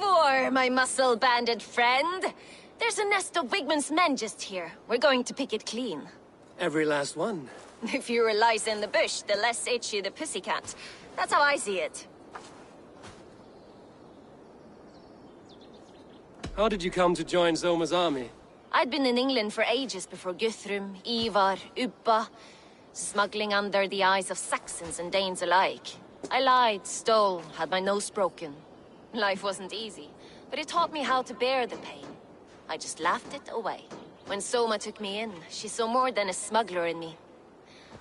for, my muscle-banded friend? There's a nest of Wigman's men just here. We're going to pick it clean. Every last one. The fewer lice in the bush, the less itchy the pussycat. That's how I see it. How did you come to join Zoma's army? I'd been in England for ages before Guthrum, Ivar, Ubba, smuggling under the eyes of Saxons and Danes alike. I lied, stole, had my nose broken. Life wasn't easy, but it taught me how to bear the pain. I just laughed it away. When Soma took me in, she saw more than a smuggler in me.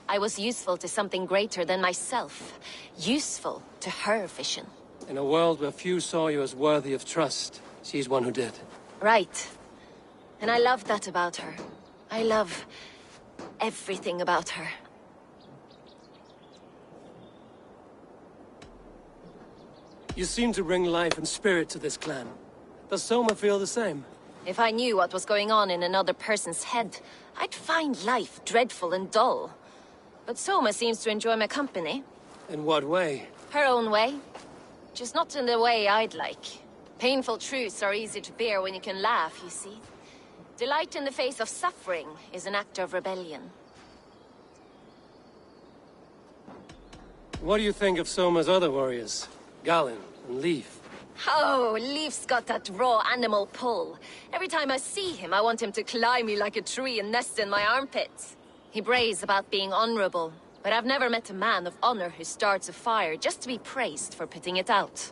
I was useful to something greater than myself. Useful to her vision. In a world where few saw you as worthy of trust, she's one who did. Right. And I love that about her. I love everything about her. You seem to bring life and spirit to this clan. Does Soma feel the same? If I knew what was going on in another person's head, I'd find life dreadful and dull. But Soma seems to enjoy my company. In what way? Her own way. Just not in the way I'd like. Painful truths are easy to bear when you can laugh, you see. Delight in the face of suffering is an act of rebellion. What do you think of Soma's other warriors? Galen and Leaf? Oh, Leaf's got that raw animal pull. Every time I see him, I want him to climb me like a tree and nest in my armpits. He brays about being honorable, but I've never met a man of honor who starts a fire just to be praised for putting it out.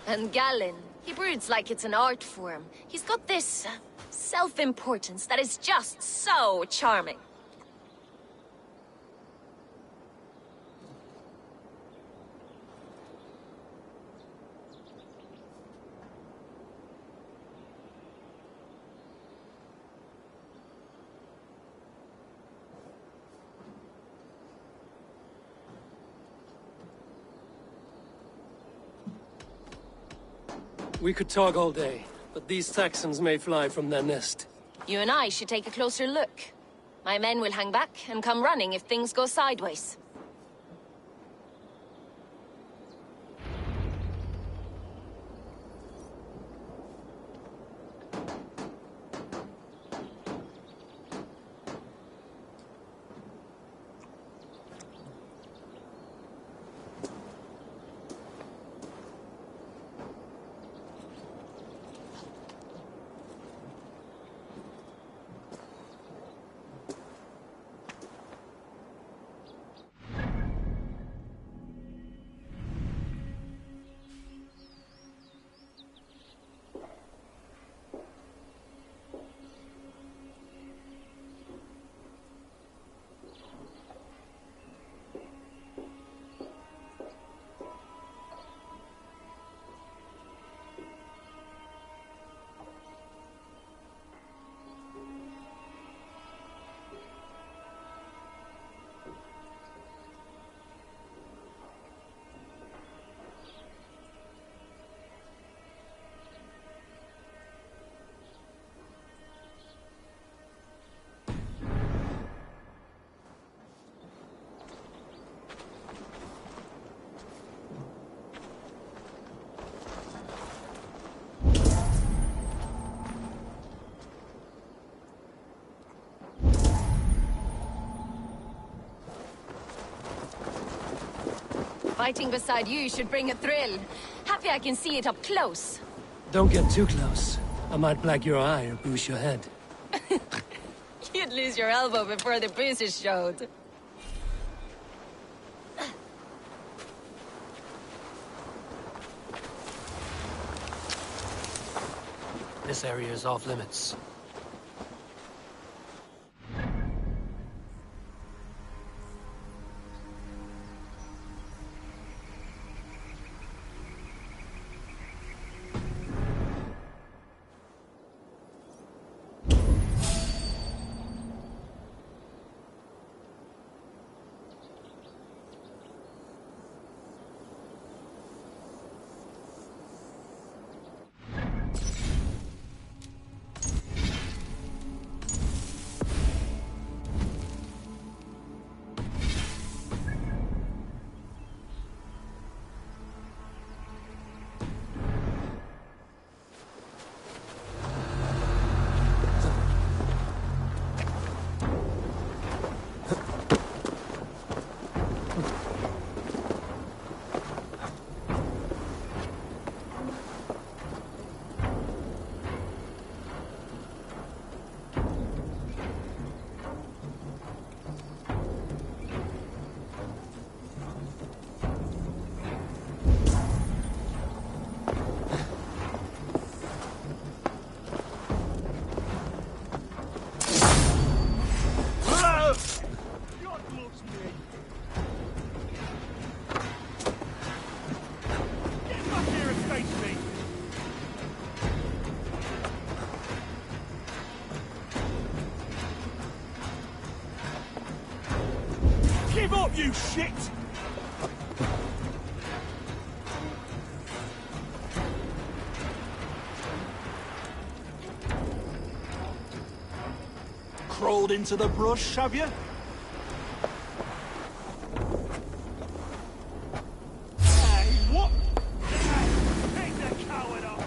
And Galen, he broods like it's an art form. He's got this self-importance that is just so charming. We could talk all day, but these Saxons may fly from their nest. You and I should take a closer look. My men will hang back and come running if things go sideways. Fighting beside you should bring a thrill. Happy I can see it up close. Don't get too close. I might black your eye or bruise your head. You'd lose your elbow before the bruises showed. This area is off limits. Stop, you shit! Crawled into the brush, have you? Hey, what? Hey, take the coward off!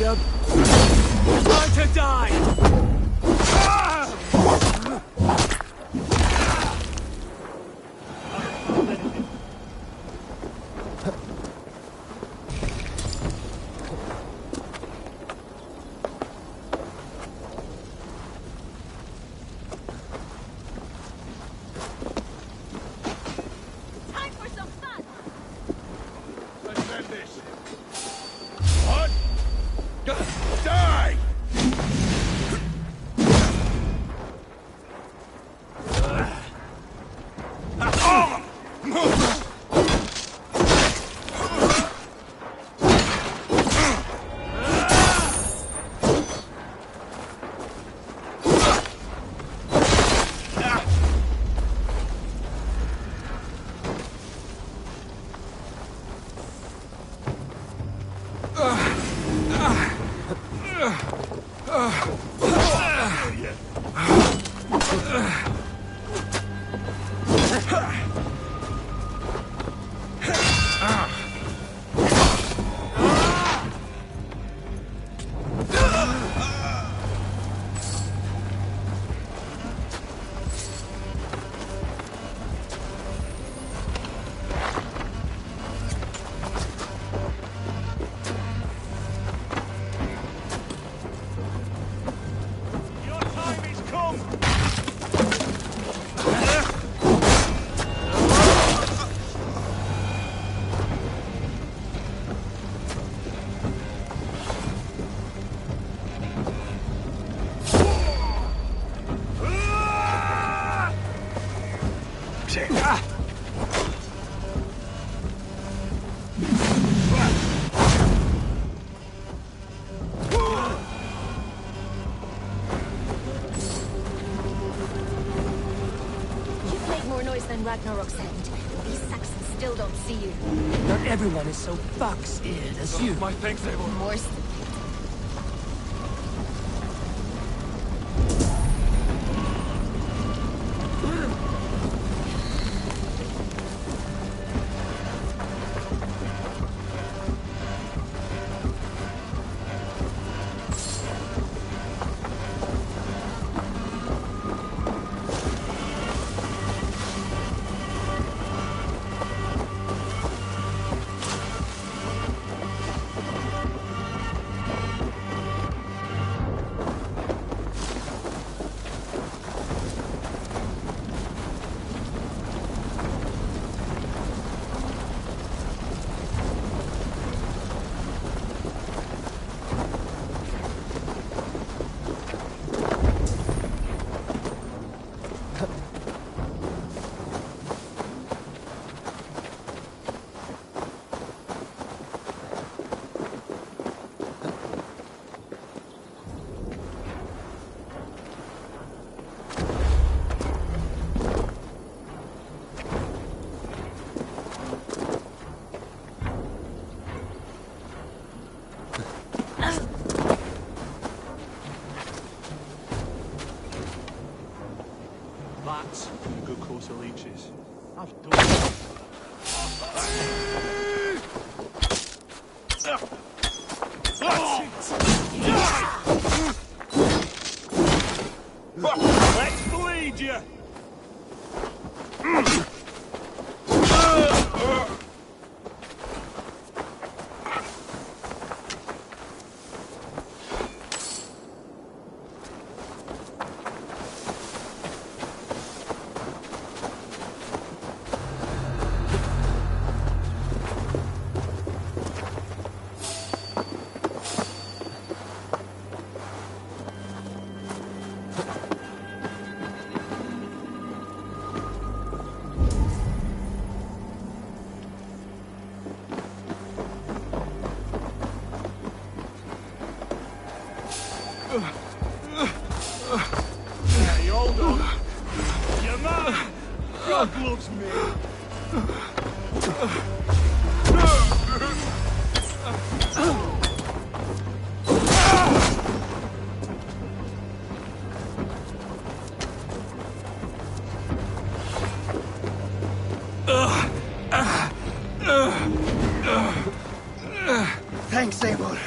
Time to die! Time for some fun! Let's end this. What? Die! Ragnarok's end, these Saxons still don't see you. Not everyone is so fox-eared as you. My thanks, Eivor. Worse than That's a good course of leeches. I've done Let's bleed you! Yeah, you hold on. You're mine. God loves me. Thanks, Eivor.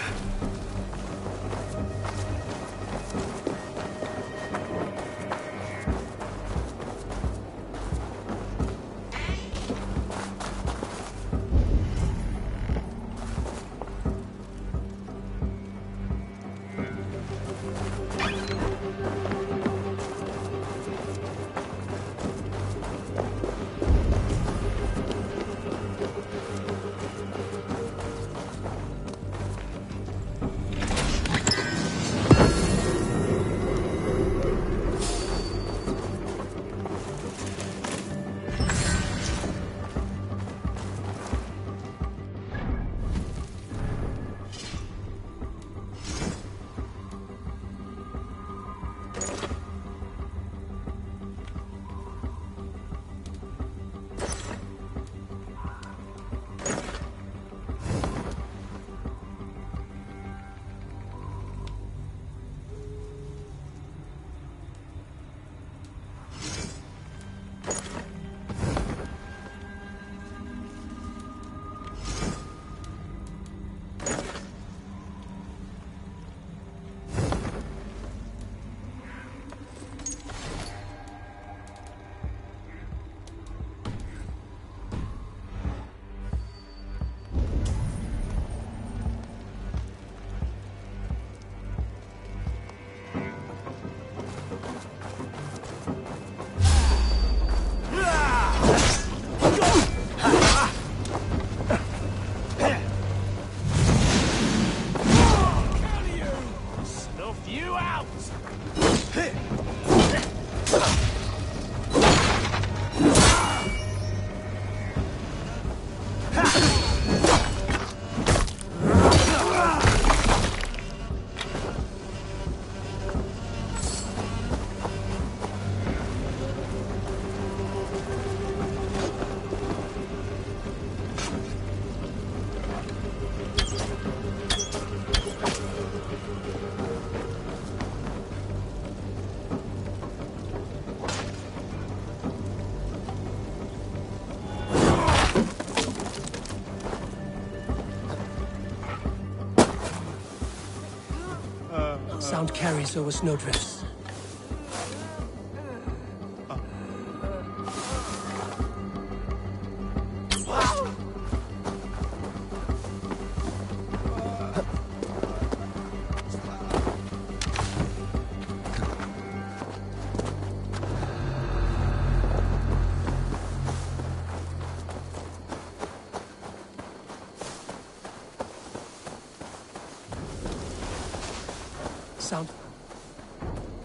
Sound carries over snowdrifts.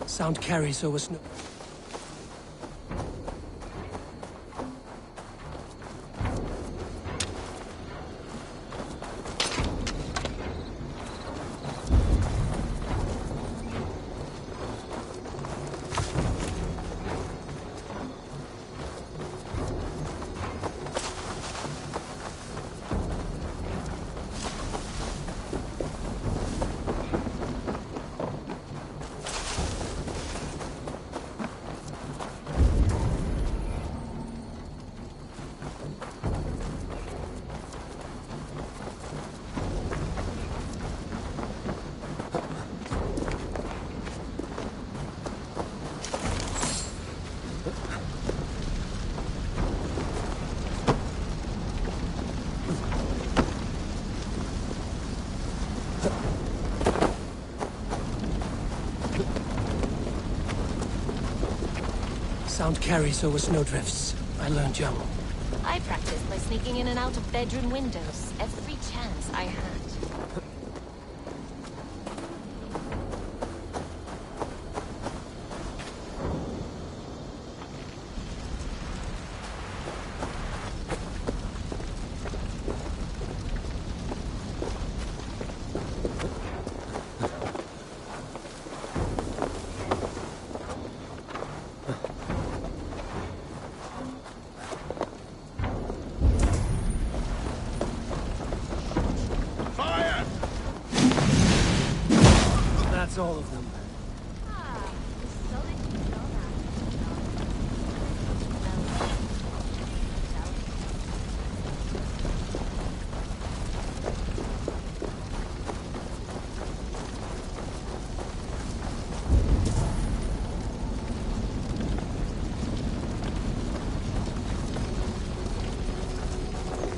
Sound carries over snow. Sound carries over snowdrifts. I learned young. I practiced by sneaking in and out of bedroom windows every chance I had. That's all of them.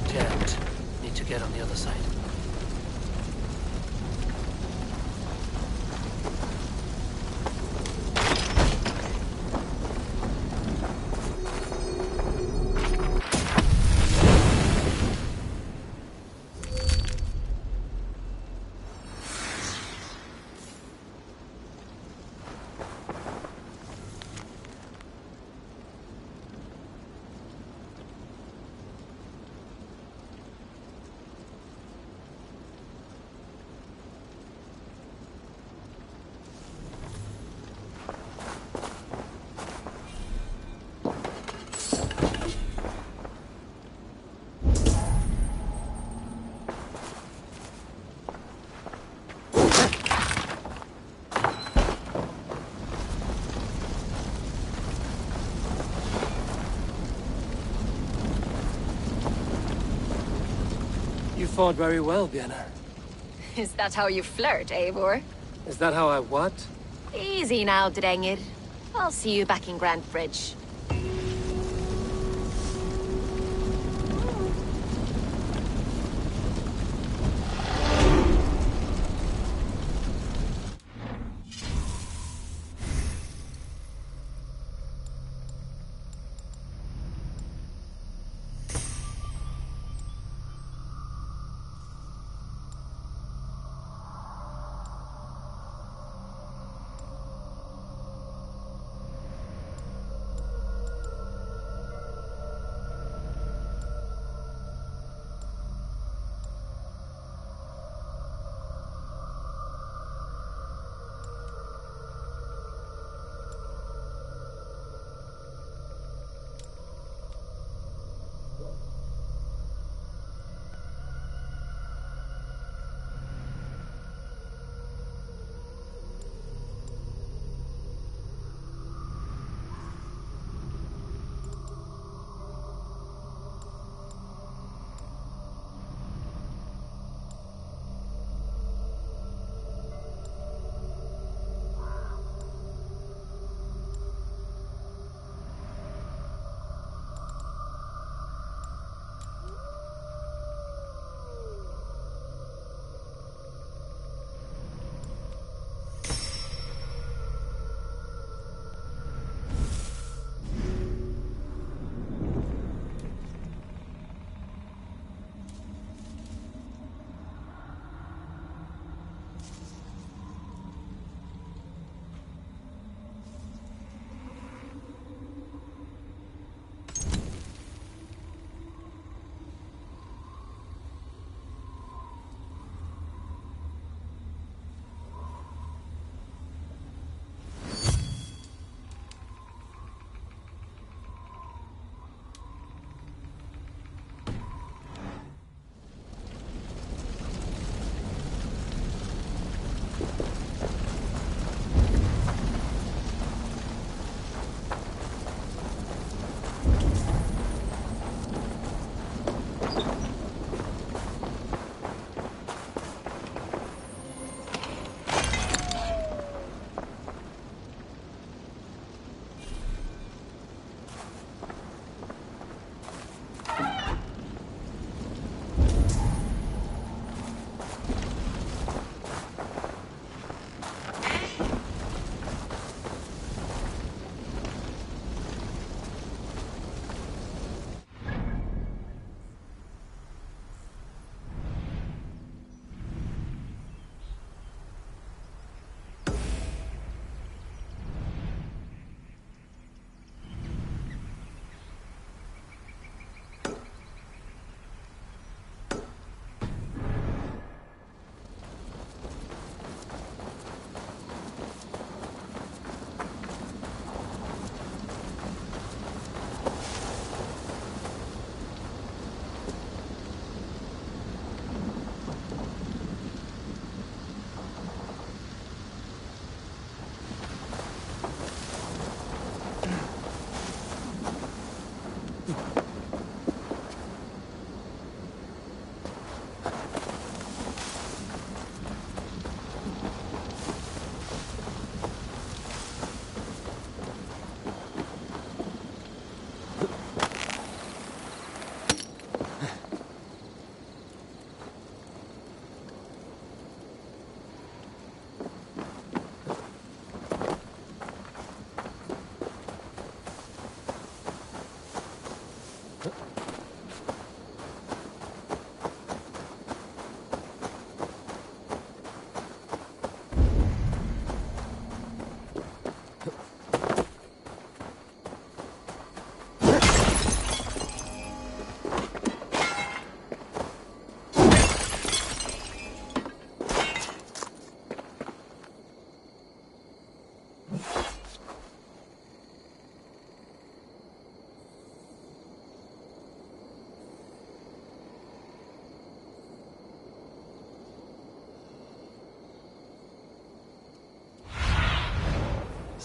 Jammed. Need to get on the other side. You fought very well, Vienna. Is that how you flirt, Eivor? Is that how I what? Easy now, Drengir. I'll see you back in Grand Bridge.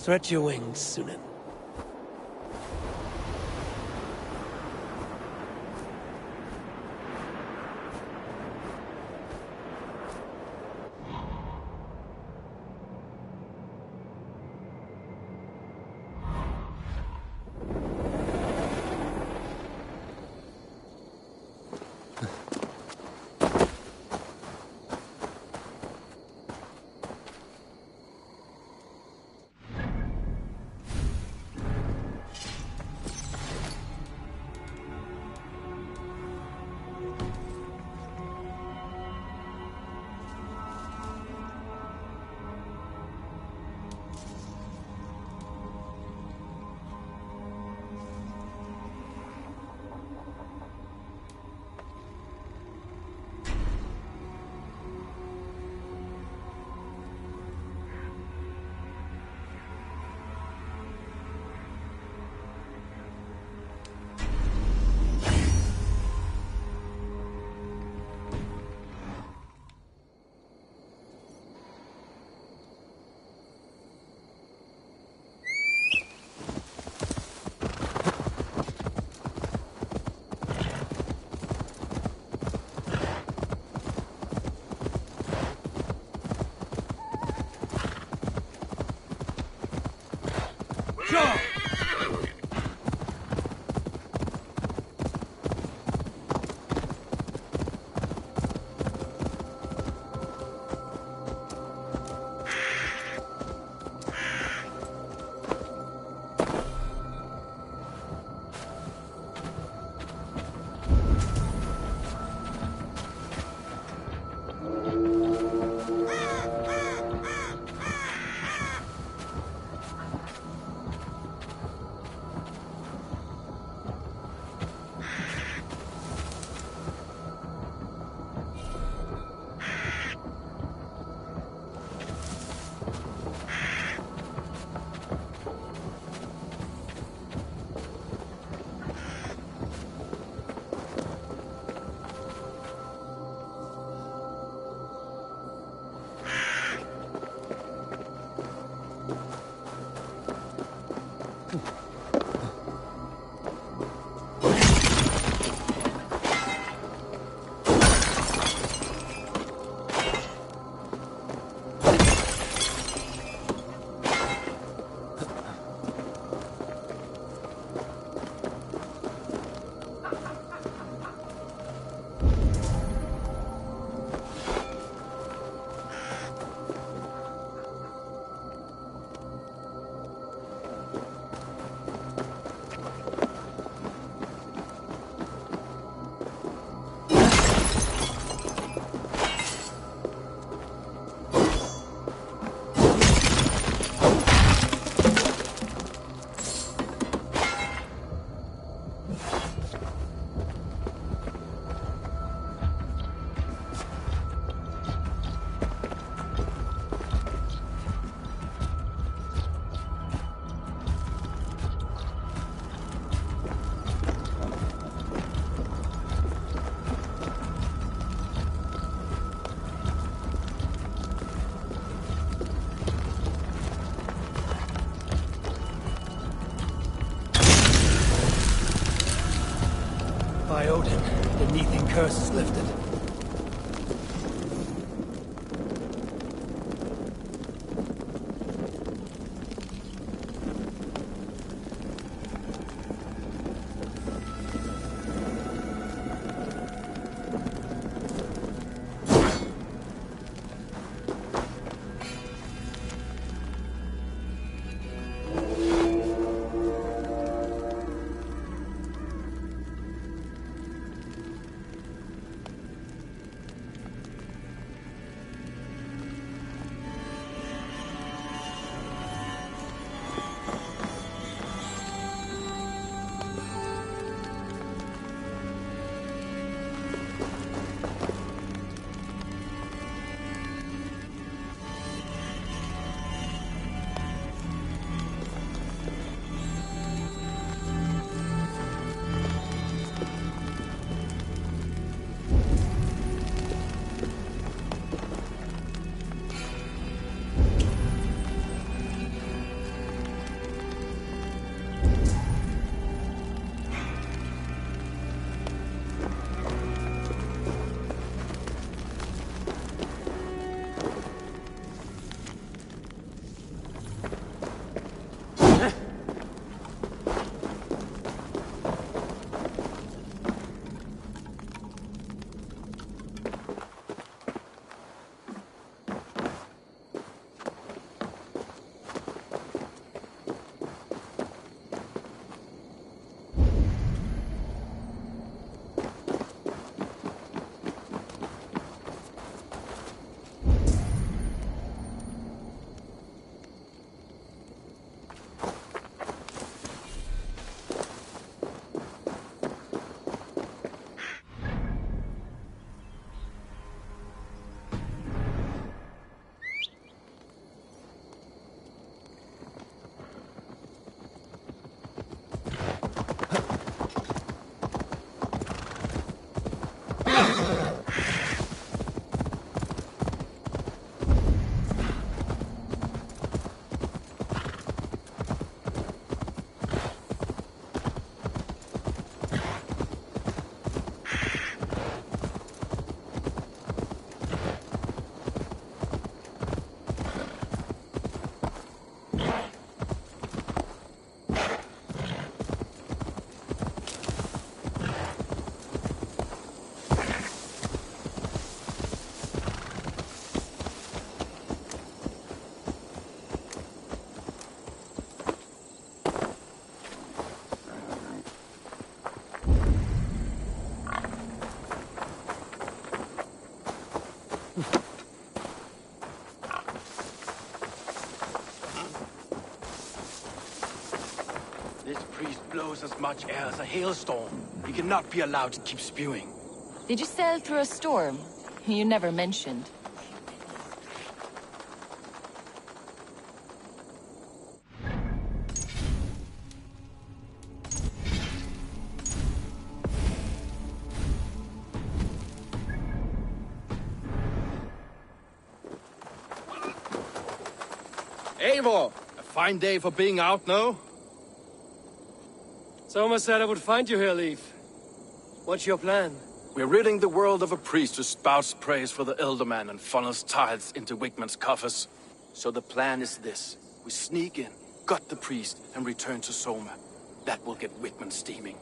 Stretch your wings, Sunan. By Odin, the Neething curse is lifted. priest blows as much air as a hailstorm. He cannot be allowed to keep spewing. Did you sail through a storm? You never mentioned. Eivor! A fine day for being out, no? Soma said I would find you here, Leif. What's your plan? We're ridding the world of a priest who spouts praise for the Elderman and funnels tithes into Wigman's coffers. So the plan is this. We sneak in, gut the priest, and return to Soma. That will get Wigman steaming.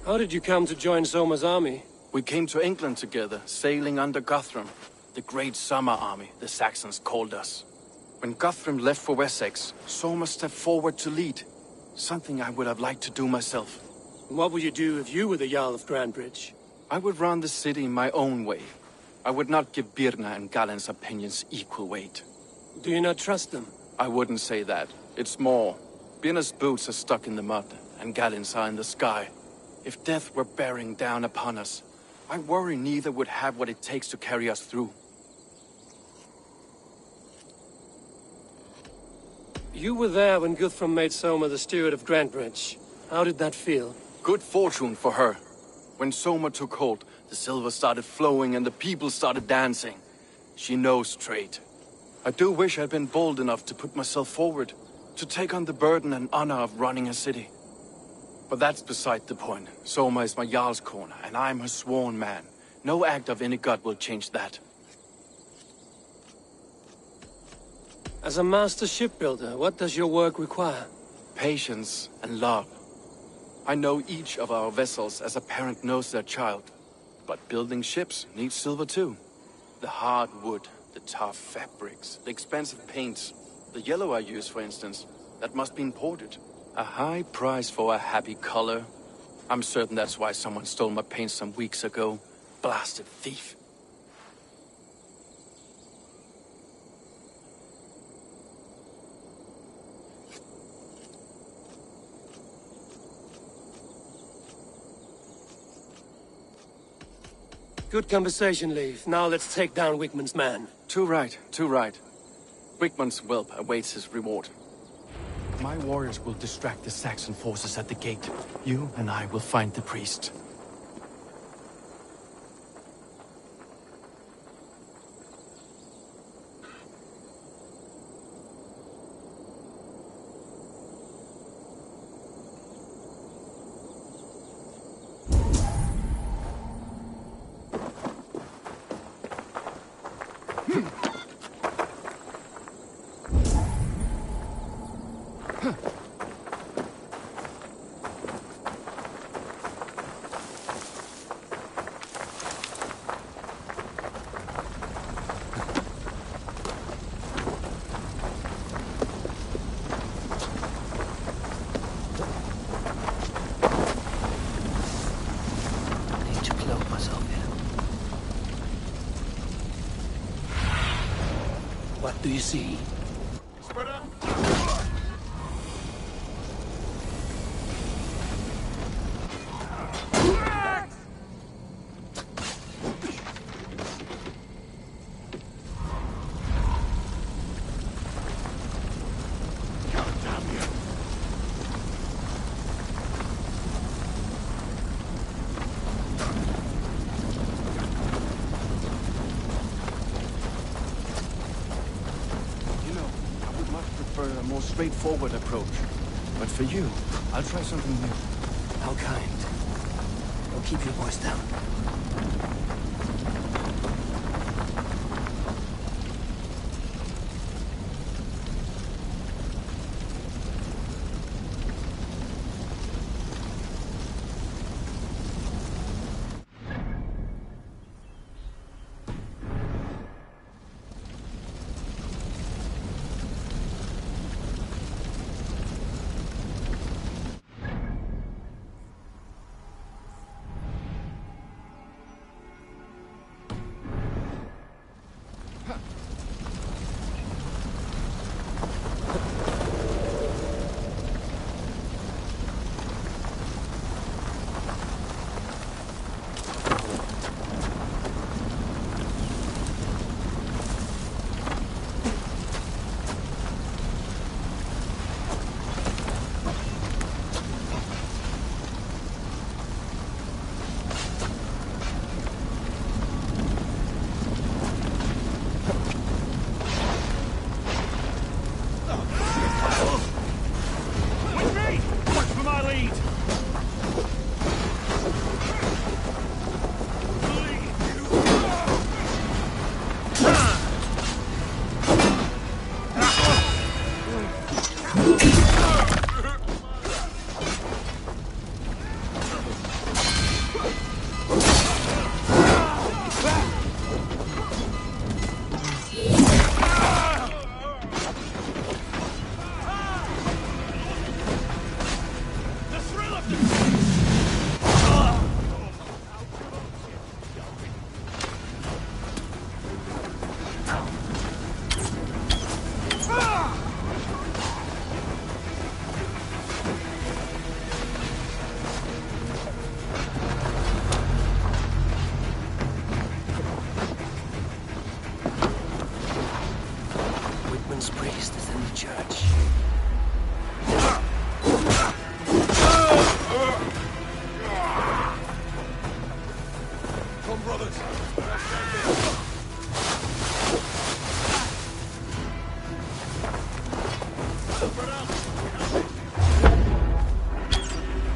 How did you come to join Soma's army? We came to England together, sailing under Guthrum. The Great Summer Army, the Saxons called us. When Guthrum left for Wessex, Soma stepped forward to lead. Something I would have liked to do myself. What would you do if you were the Jarl of Grandbridge? I would run the city my own way. I would not give Birna and Galen's opinions equal weight. Do you not trust them? I wouldn't say that. It's more. Birna's boots are stuck in the mud, and Galen's are in the sky. If death were bearing down upon us, I worry neither would have what it takes to carry us through. You were there when Guthrum made Soma the steward of Grandbridge. How did that feel? Good fortune for her. When Soma took hold, the silver started flowing and the people started dancing. She knows trade. I do wish I'd been bold enough to put myself forward, to take on the burden and honor of running a city. But that's beside the point. Soma is my Jarl's corner, and I'm her sworn man. No act of any god will change that. As a master shipbuilder, what does your work require? Patience and love. I know each of our vessels as a parent knows their child. But building ships needs silver too. The hard wood, the tough fabrics, the expensive paints. The yellow I use, for instance, that must be imported. A high price for a happy color. I'm certain that's why someone stole my paint some weeks ago. Blasted thief. Good conversation, Leif. Now let's take down Wigman's man. Too right, too right. Wigman's whelp awaits his reward. My warriors will distract the Saxon forces at the gate. You and I will find the priest. What do you see? A more straightforward approach. But for you, I'll try something new. How kind. Don't keep your voice down.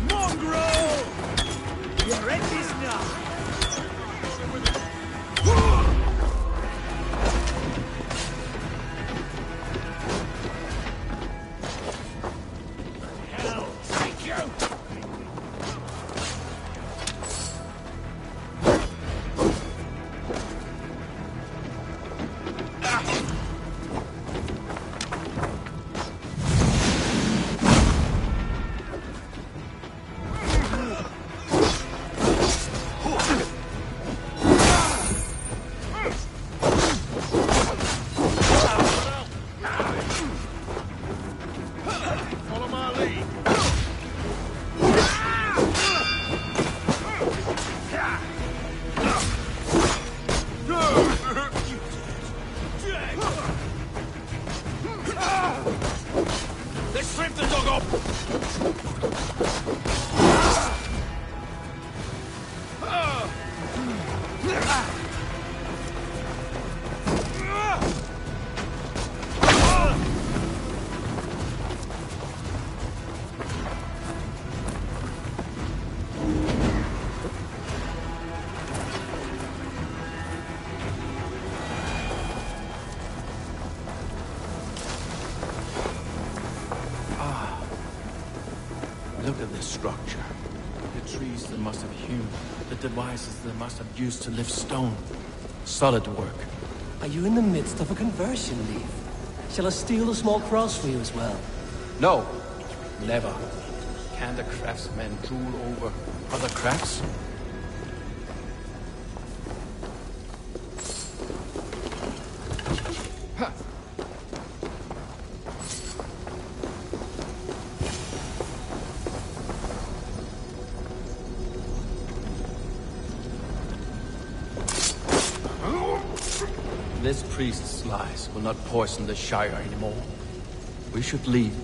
Mongrel! Your end is nigh. Hell, take you! Follow my lead. Let's strip the dog off! Look at this structure. The trees they must have hewn. The devices they must have used to lift stone. Solid work. Are you in the midst of a conversion, Leaf? Shall I steal the small cross for you as well? No, never. Can the craftsmen drool over other crafts? This priest's lies will not poison the Shire anymore. We should leave.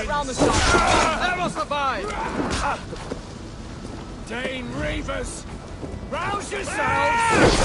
Round the side. That will survive. Dane Reavers! Rouse yourselves!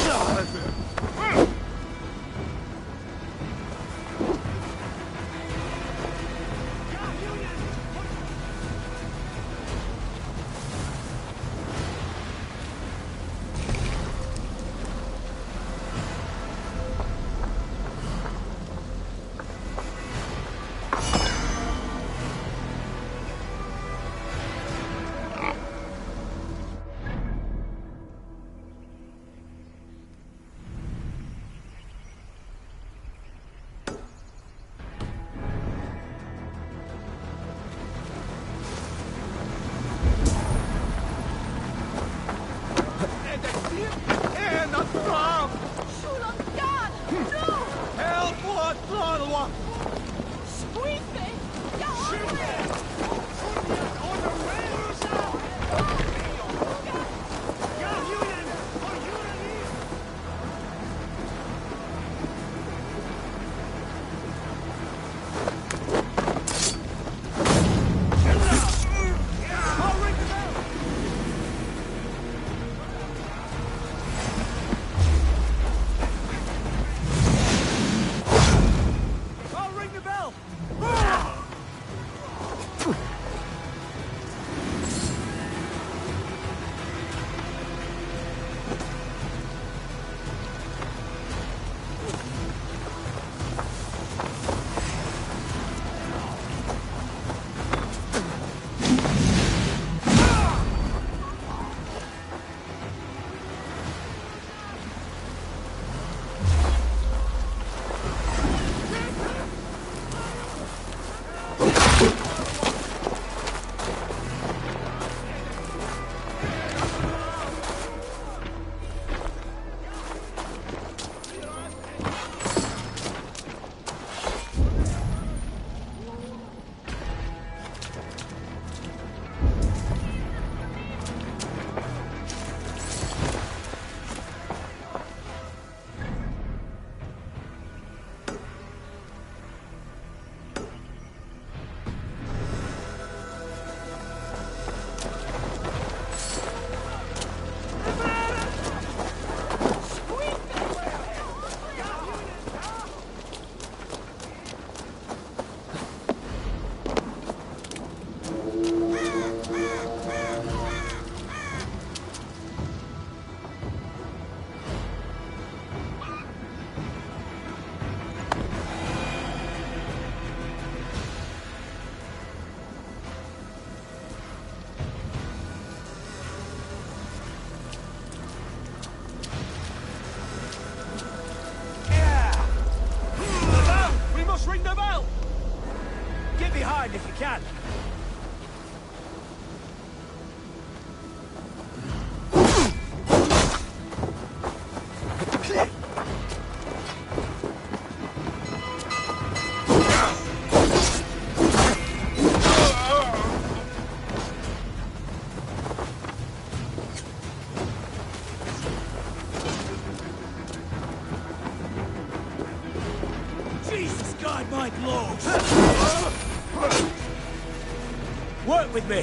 with me.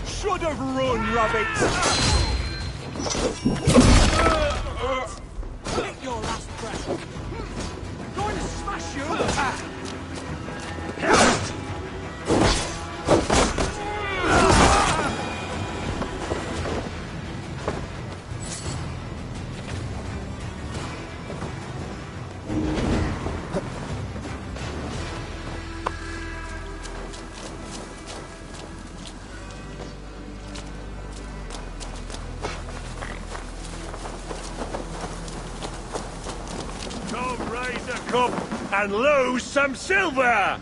Should have run, rabbits! Take your last breath. I'm going to smash you! Come raise a cup and lose some silver!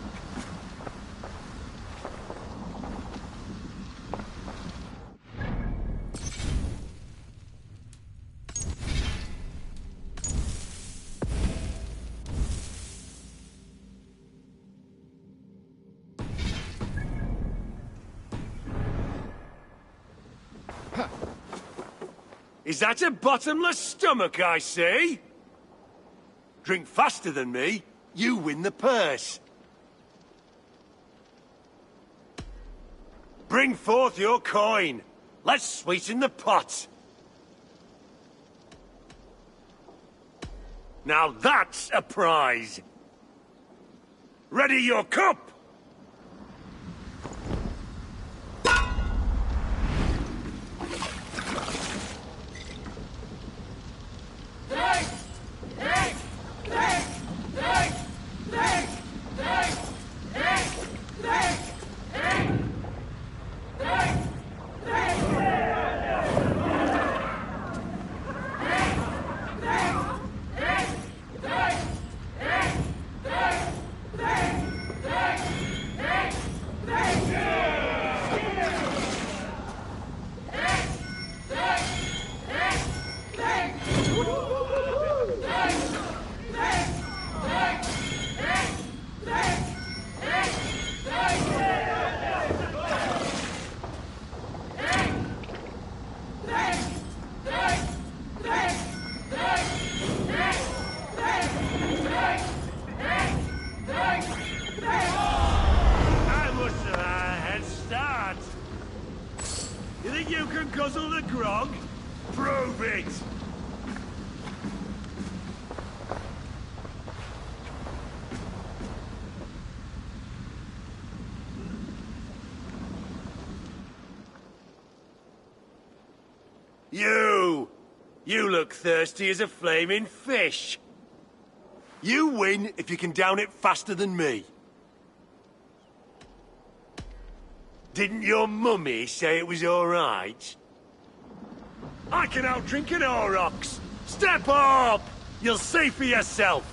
Is that a bottomless stomach I see? Drink faster than me, you win the purse. Bring forth your coin. Let's sweeten the pot. Now that's a prize. Ready your cup. I must have had a head start. You think you can guzzle the grog? Prove it! You look thirsty as a flaming fish. You win if you can down it faster than me. Didn't your mummy say it was all right? I can outdrink an aurochs. Step up! You'll see for yourself.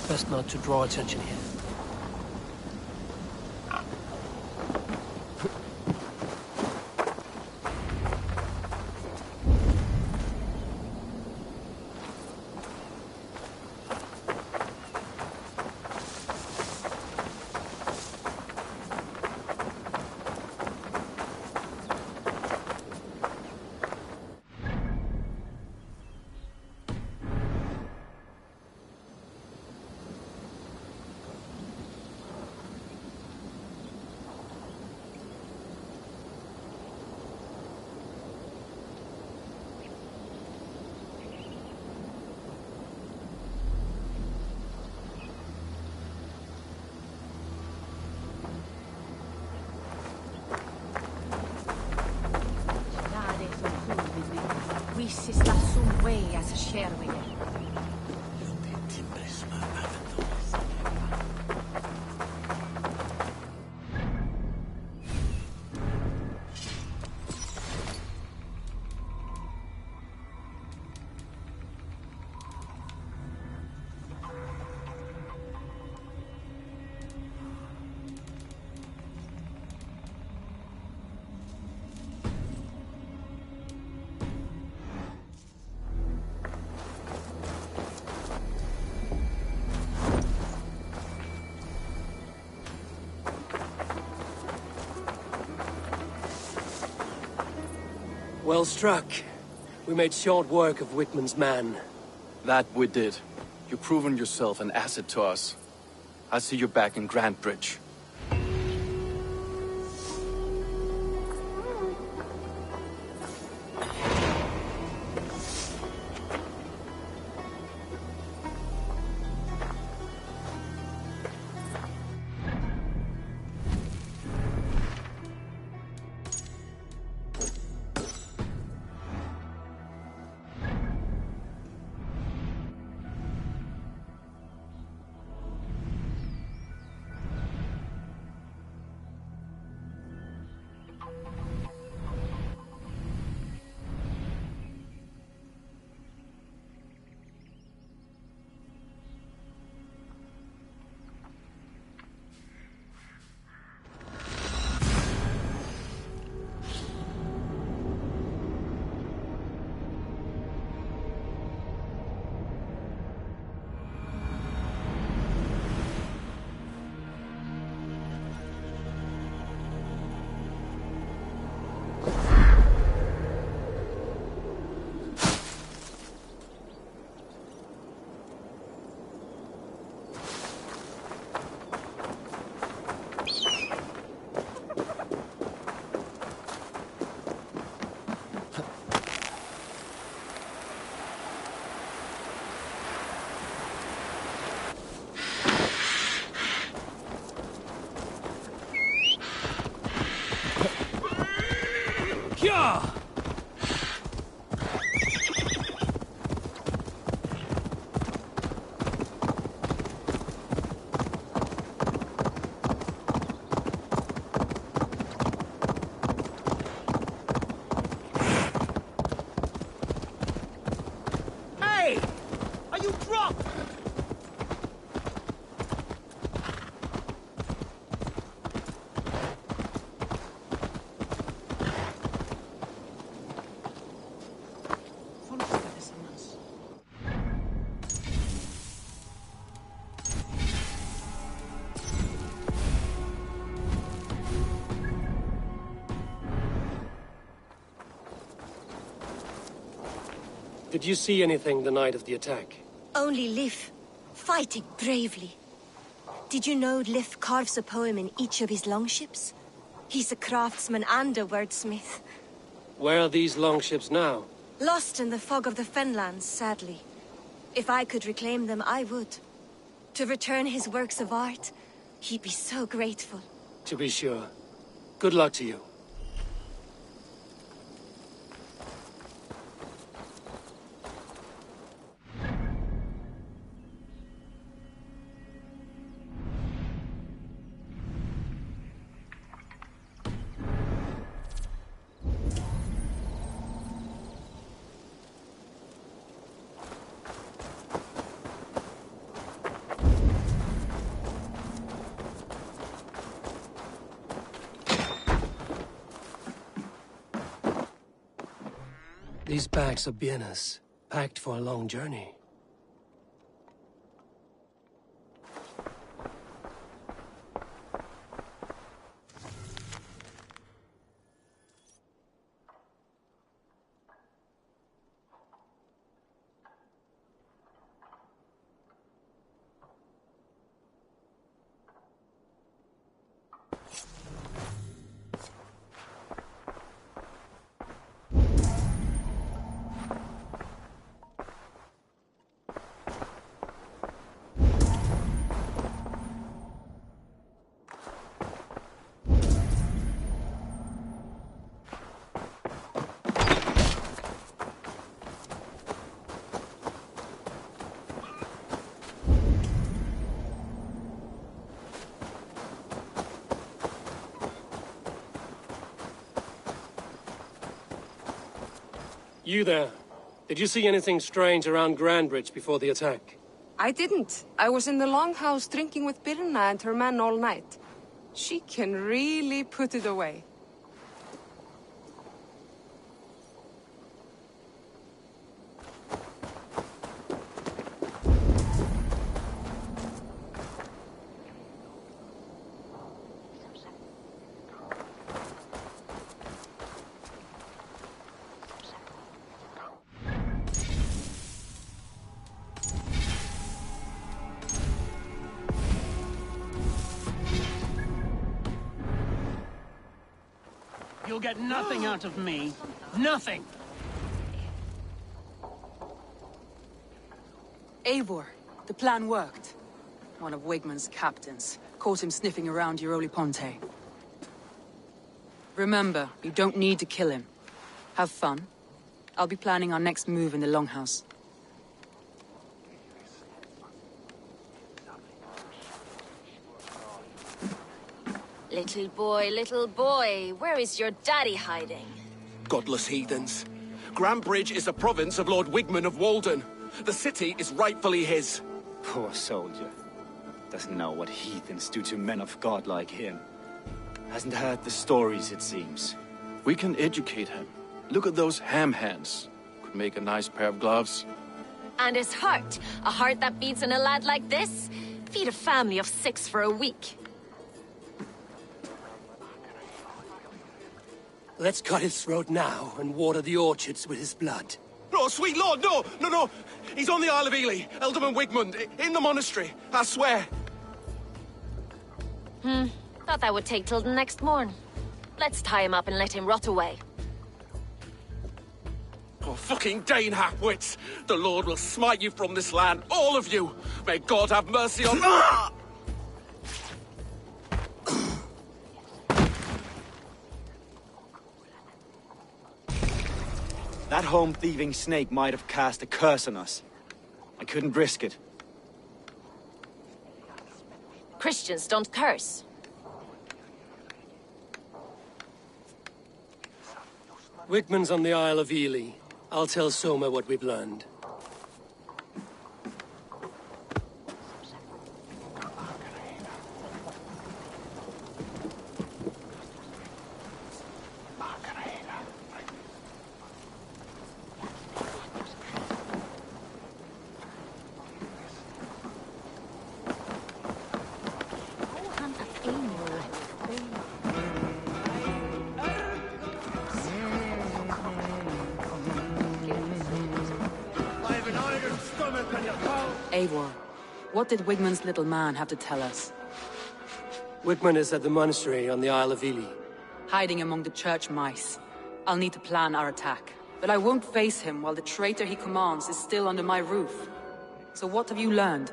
Best not to draw attention here. Vi sista som way as a sherway. Well struck. We made short work of Whitman's man. That we did. You've proven yourself an asset to us. I see you back in Grantbridge. Did you see anything the night of the attack? Only Liv, fighting bravely. Did you know Liv carves a poem in each of his longships? He's a craftsman and a wordsmith. Where are these longships now? Lost in the fog of the Fenlands, sadly. If I could reclaim them, I would. To return his works of art, he'd be so grateful. To be sure. Good luck to you. These bags are bienes, packed for a long journey. You there. Did you see anything strange around Grandbridge before the attack? I didn't. I was in the longhouse drinking with Birna and her men all night. She can really put it away. You'll get nothing out of me. Nothing! Eivor, the plan worked. One of Wigmund's captains caught him sniffing around Euroli Ponte. Remember, you don't need to kill him. Have fun. I'll be planning our next move in the Longhouse. Little boy, where is your daddy hiding? Godless heathens. Grandbridge is a province of Lord Wigmund of Walden. The city is rightfully his. Poor soldier. Doesn't know what heathens do to men of God like him. Hasn't heard the stories, it seems. We can educate him. Look at those ham hands. Could make a nice pair of gloves. And his heart. A heart that beats in a lad like this? Feed a family of 6 for a week. Let's cut his throat now and water the orchards with his blood. No, sweet lord, no! No! He's on the Isle of Ely, Ealdorman Wigmund, in the monastery, I swear. Thought that would take till the next morn. Let's tie him up and let him rot away. Oh, fucking Dane halfwits! The Lord will smite you from this land, all of you! May God have mercy on... That home-thieving snake might have cast a curse on us. I couldn't risk it. Christians don't curse. Wigmund's on the Isle of Ely. I'll tell Soma what we've learned. Eivor, what did Wigmund's little man have to tell us? Wigmund is at the monastery on the Isle of Ely. Hiding among the church mice. I'll need to plan our attack. But I won't face him while the traitor he commands is still under my roof. So what have you learned?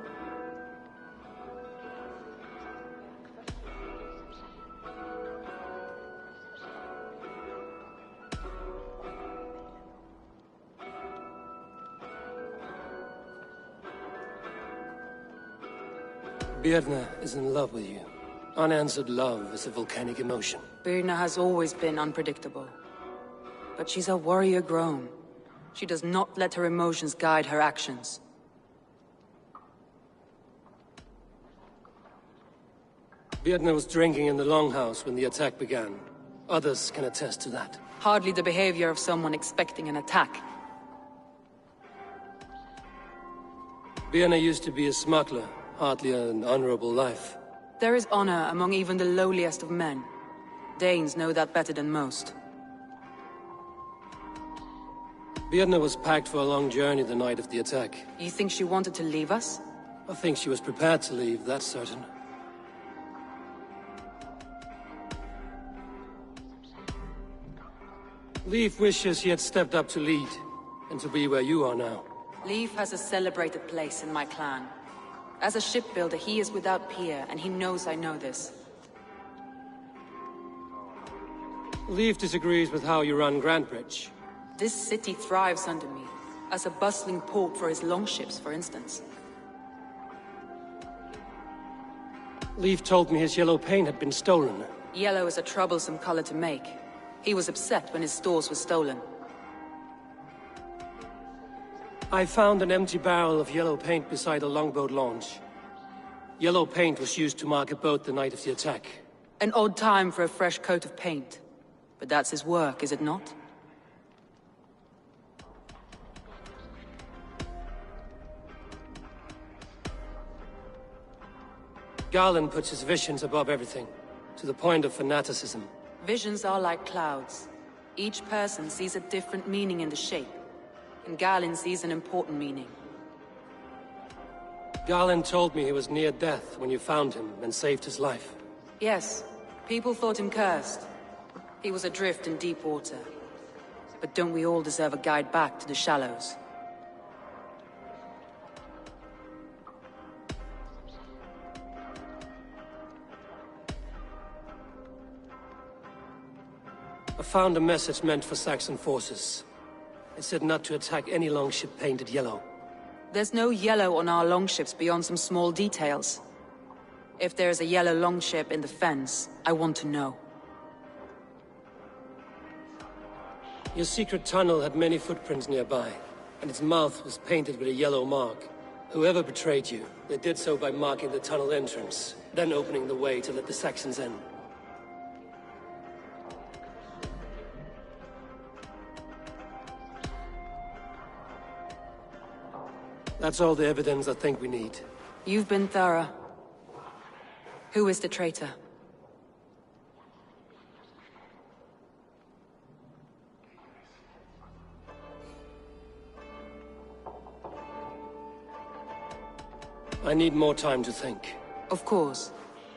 Birna is in love with you. Unanswered love is a volcanic emotion. Birna has always been unpredictable. But she's a warrior grown. She does not let her emotions guide her actions. Birna was drinking in the Longhouse when the attack began. Others can attest to that. Hardly the behavior of someone expecting an attack. Birna used to be a smuggler, hardly an honorable life. There is honor among even the lowliest of men. Danes know that better than most. Birna was packed for a long journey the night of the attack. You think she wanted to leave us? I think she was prepared to leave, that's certain. Leif wishes he had stepped up to lead, and to be where you are now. Leif has a celebrated place in my clan. As a shipbuilder, he is without peer, and he knows I know this. Leif disagrees with how you run Grantbridge. This city thrives under me, as a bustling port for his longships, for instance. Leif told me his yellow paint had been stolen. Yellow is a troublesome color to make. He was upset when his stores were stolen. I found an empty barrel of yellow paint beside a longboat launch. Yellow paint was used to mark a boat the night of the attack. An odd time for a fresh coat of paint. But that's his work, is it not? Garland puts his visions above everything, to the point of fanaticism. Visions are like clouds. Each person sees a different meaning in the shape, and Garland sees an important meaning. Garland told me he was near death when you found him and saved his life. Yes, people thought him cursed. He was adrift in deep water. But don't we all deserve a guide back to the shallows? I found a message meant for Saxon forces. It said not to attack any longship painted yellow. There's no yellow on our longships beyond some small details. If there's a yellow longship in the fens, I want to know. Your secret tunnel had many footprints nearby, and its mouth was painted with a yellow mark. Whoever betrayed you, they did so by marking the tunnel entrance, then opening the way to let the Saxons in. That's all the evidence I think we need. You've been thorough. Who is the traitor? I need more time to think. Of course.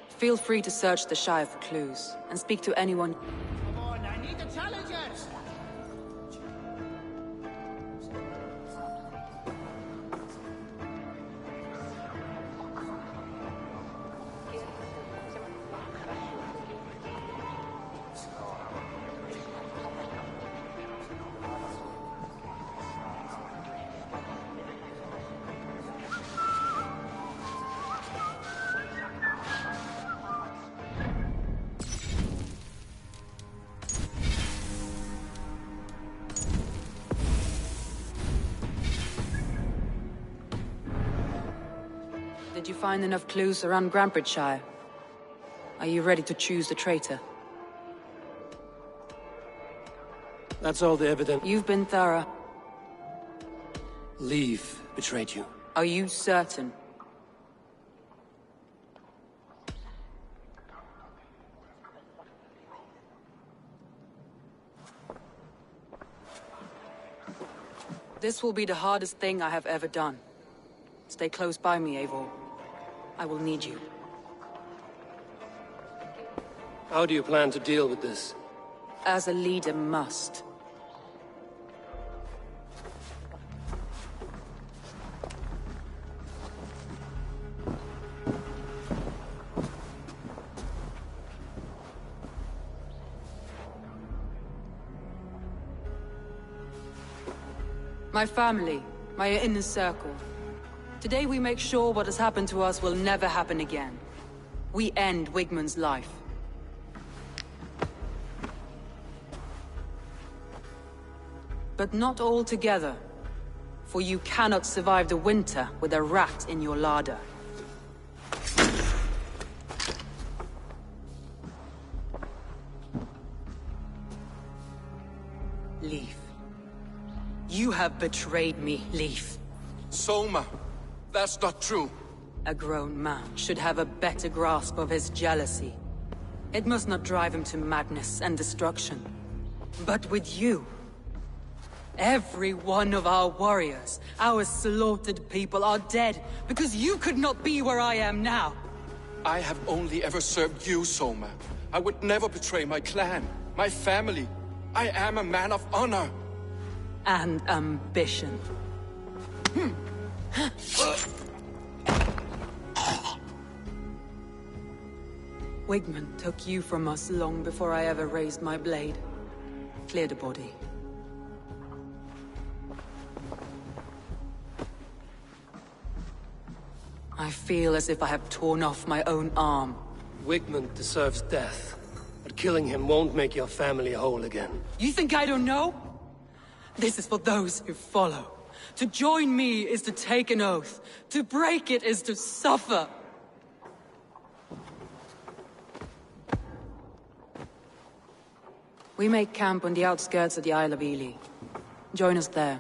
Feel free to search the Shire for clues, and speak to anyone. Come on, I need the challengers! Did you find enough clues around Grantbridgeshire? Are you ready to choose the traitor? That's all the evidence. You've been thorough. Leif betrayed you. Are you certain? This will be the hardest thing I have ever done. Stay close by me, Eivor. I will need you. How do you plan to deal with this? As a leader must. My family, my inner circle. Today we make sure what has happened to us will never happen again. We end Wigmund's life. But not all together. For you cannot survive the winter with a rat in your larder. Leaf. You have betrayed me, Leaf. Soma, that's not true. A grown man should have a better grasp of his jealousy. It must not drive him to madness and destruction. But with you, every one of our warriors, our slaughtered people are dead because you could not be where I am now. I have only ever served you, Soma. I would never betray my clan, my family. I am a man of honor. And ambition. Wigmund took you from us long before I ever raised my blade. Clear the body. I feel as if I have torn off my own arm. Wigmund deserves death, but killing him won't make your family whole again. You think I don't know? This is for those who follow. To join me is to take an oath. To break it is to suffer. We make camp on the outskirts of the Isle of Ely. Join us there.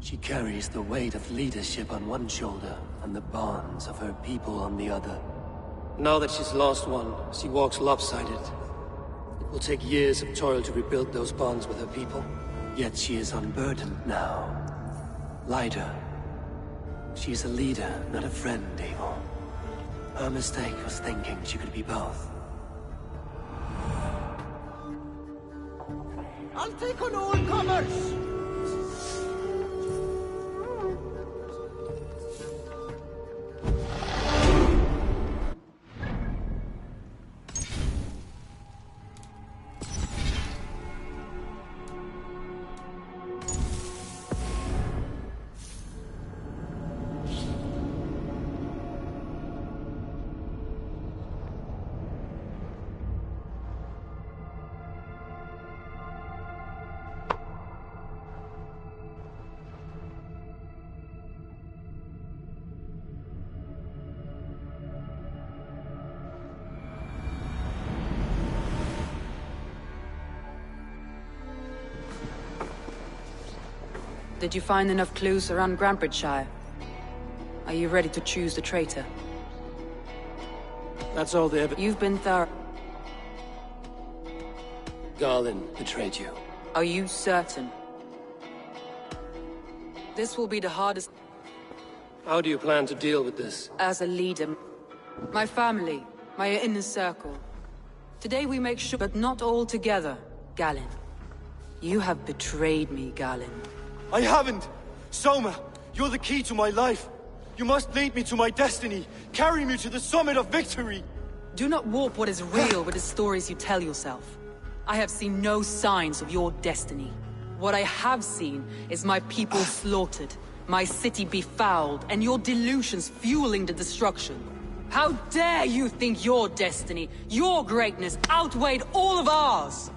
She carries the weight of leadership on one shoulder and the bonds of her people on the other. Now that she's lost one, she walks lopsided. It will take years of toil to rebuild those bonds with her people. Yet she is unburdened now. Lighter. She is a leader, not a friend, Abel. Her mistake was thinking she could be both. I'll take on all comers! Did you find enough clues around Grantbridgeshire? Are you ready to choose the traitor? That's all they ever... You've been thorough. Garlin betrayed you. Are you certain? This will be the hardest... How do you plan to deal with this? As a leader. My family, my inner circle. Today we make sure, but not all together, Galen. You have betrayed me, Galen. I haven't! Soma, you're the key to my life. You must lead me to my destiny. Carry me to the summit of victory. Do not warp what is real with the stories you tell yourself. I have seen no signs of your destiny. What I have seen is my people slaughtered, my city befouled, and your delusions fueling the destruction. How dare you think your destiny, your greatness, outweighed all of ours?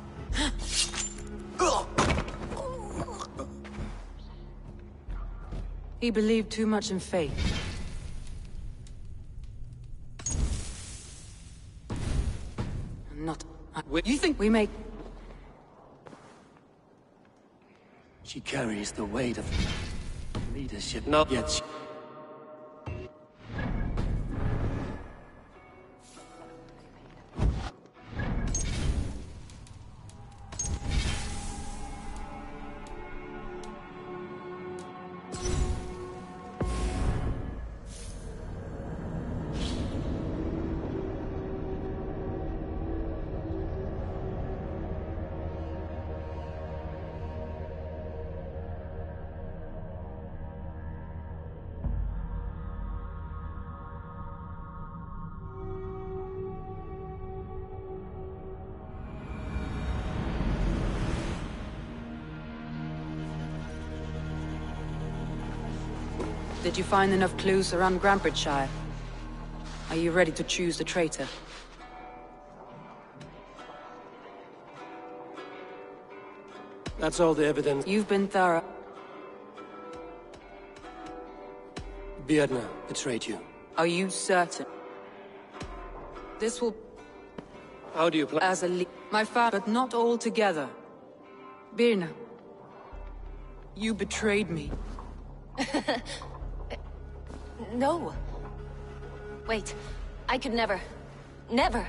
He believed too much in fate. Not... You think we make... She carries the weight of leadership, not yet she... Did you find enough clues around Grandbridgeshire? Are you ready to choose the traitor? That's all the evidence. You've been thorough. Birna betrayed you. Are you certain? This will... How do you plan? As a my father, but not all together. Birna, you betrayed me. No. Wait, I could never. Never.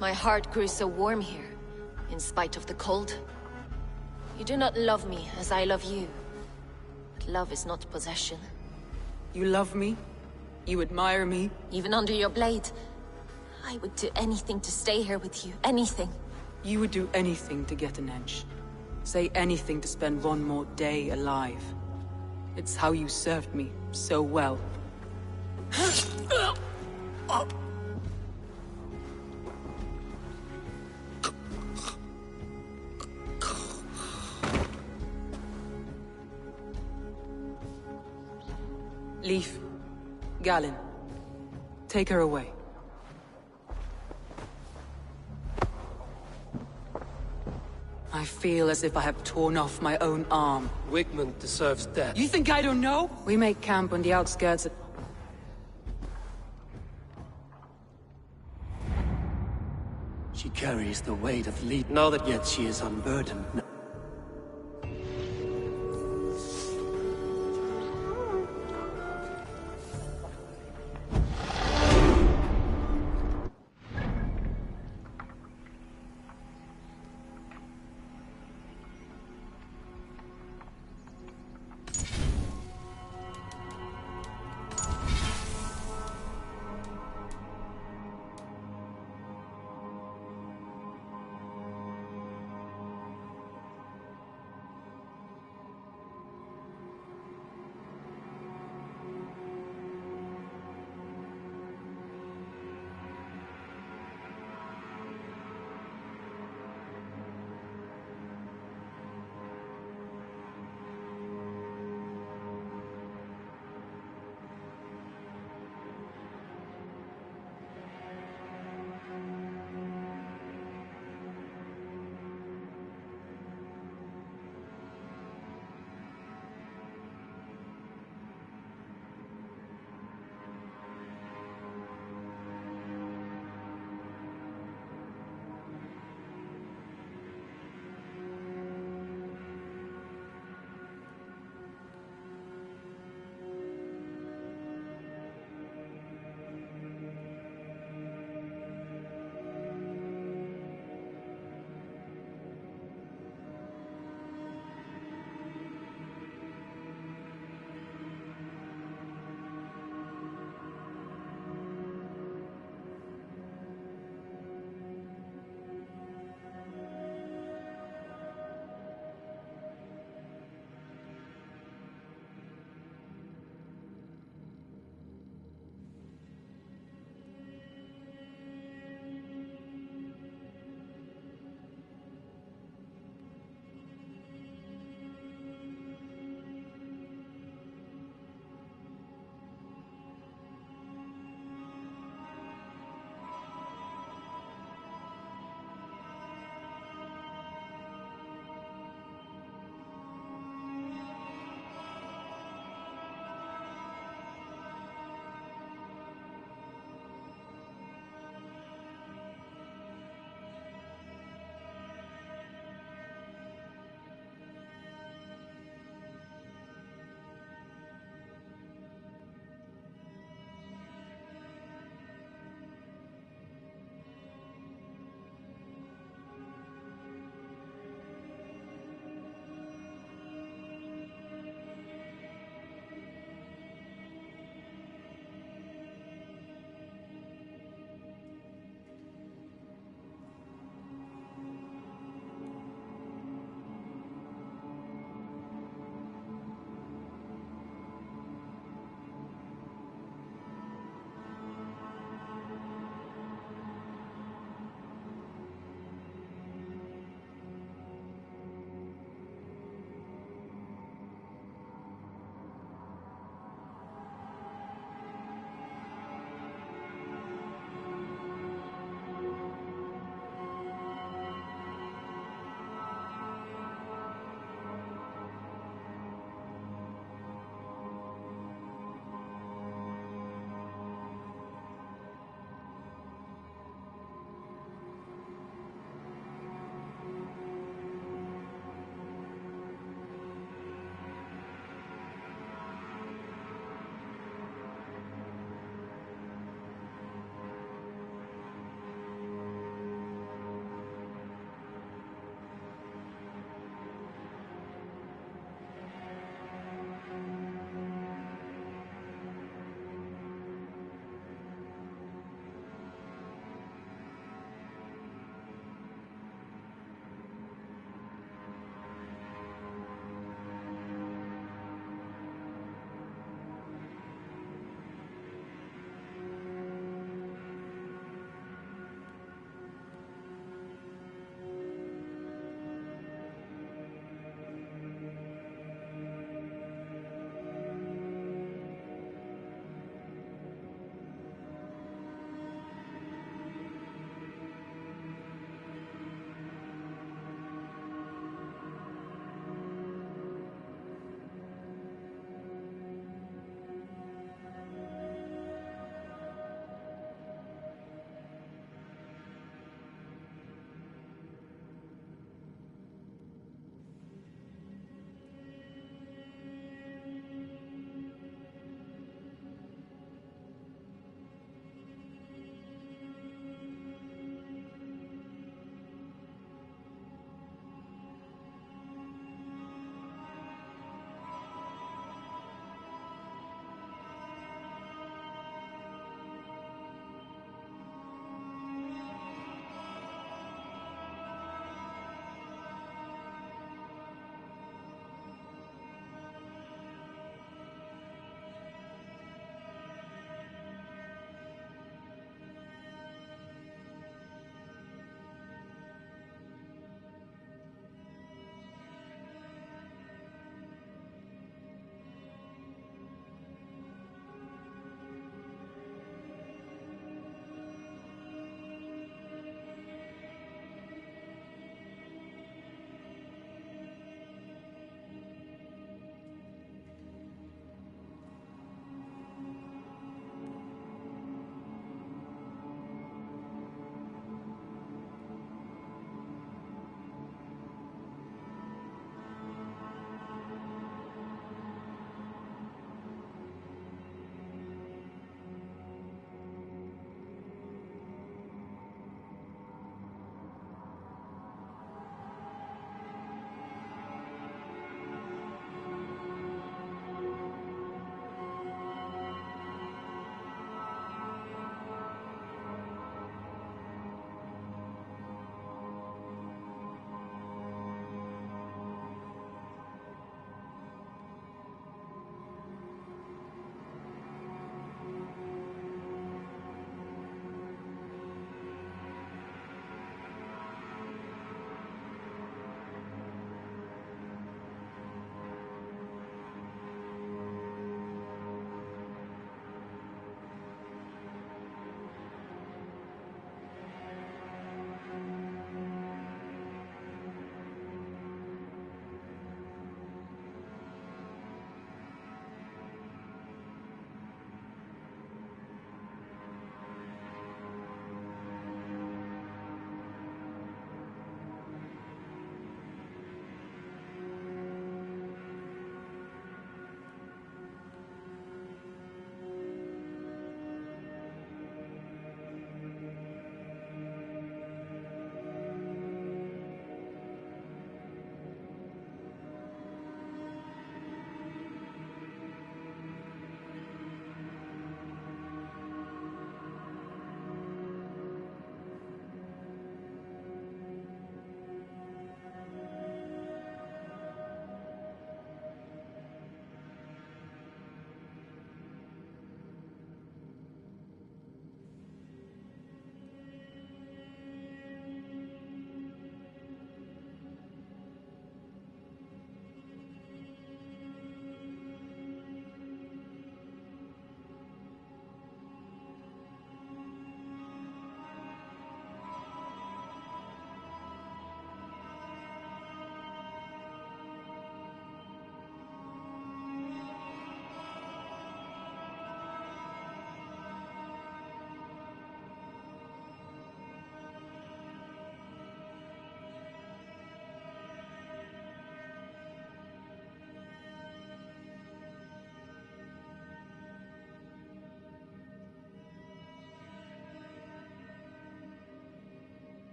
My heart grew so warm here, in spite of the cold. You do not love me as I love you. But love is not possession. You love me? You admire me? Even under your blade, I would do anything to stay here with you. Anything. You would do anything to get an edge. Say anything to spend one more day alive. It's how you served me so well. Leaf, Galen, take her away. I feel as if I have torn off my own arm. Wigmund deserves death. You think I don't know? We make camp on the outskirts of... She carries the weight of lead. Now that yet she is unburdened.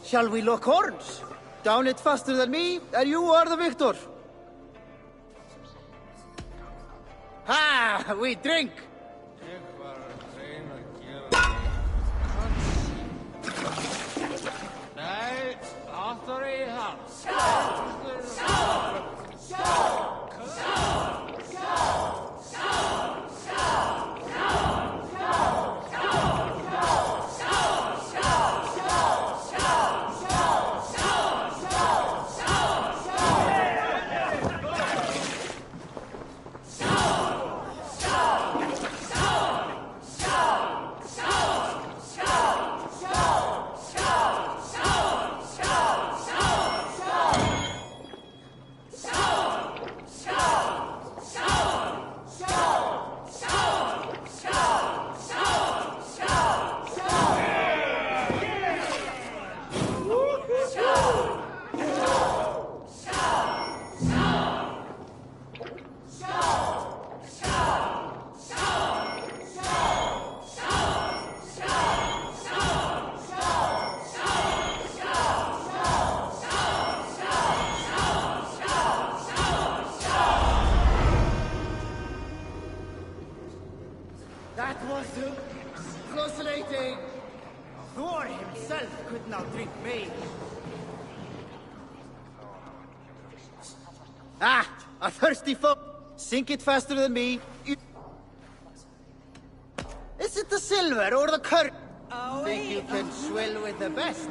Shall we lock horns? Down it faster than me, and you are the victor. Ha! We drink! Nej, after i hand. That was fascinating. Thor himself could not drink me. Ah, a thirsty foe. Sink it faster than me. Is it the silver or the curry? Think you can swill with the best?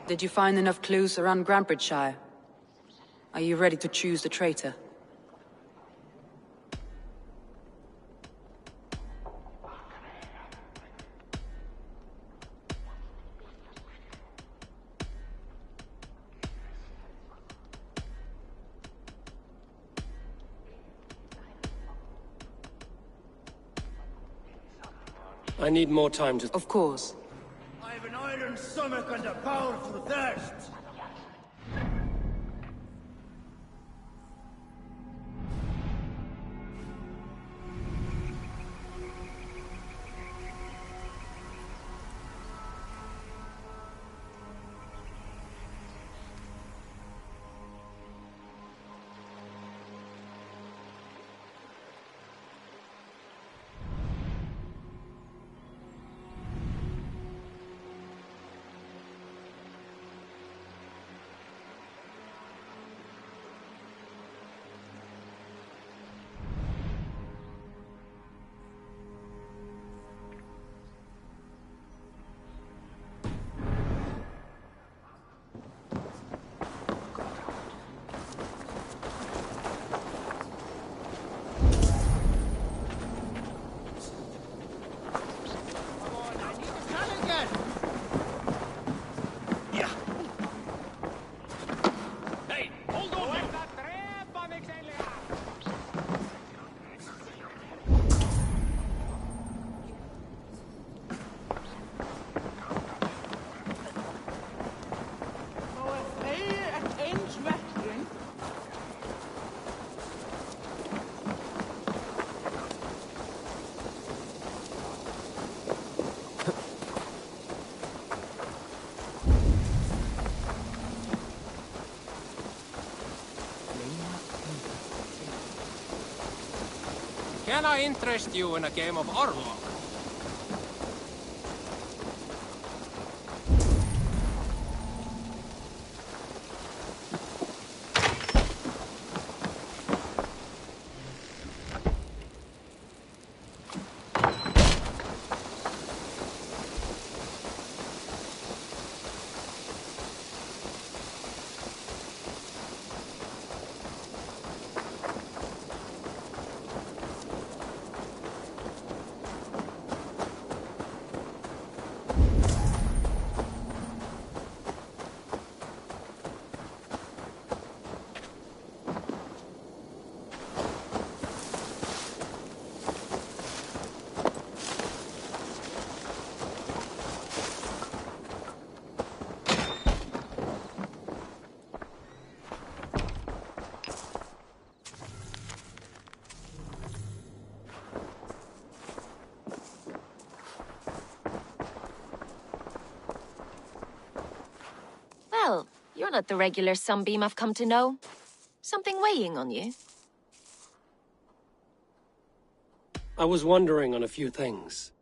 Did you find enough clues around Grantbridgeshire? Are you ready to choose the traitor? I need more time to... Of course. I have an iron stomach and a powerful thirst. Can I interest you in a game of Orlok? not the regular sunbeam I've come to know. Something weighing on you? I was wondering on a few things.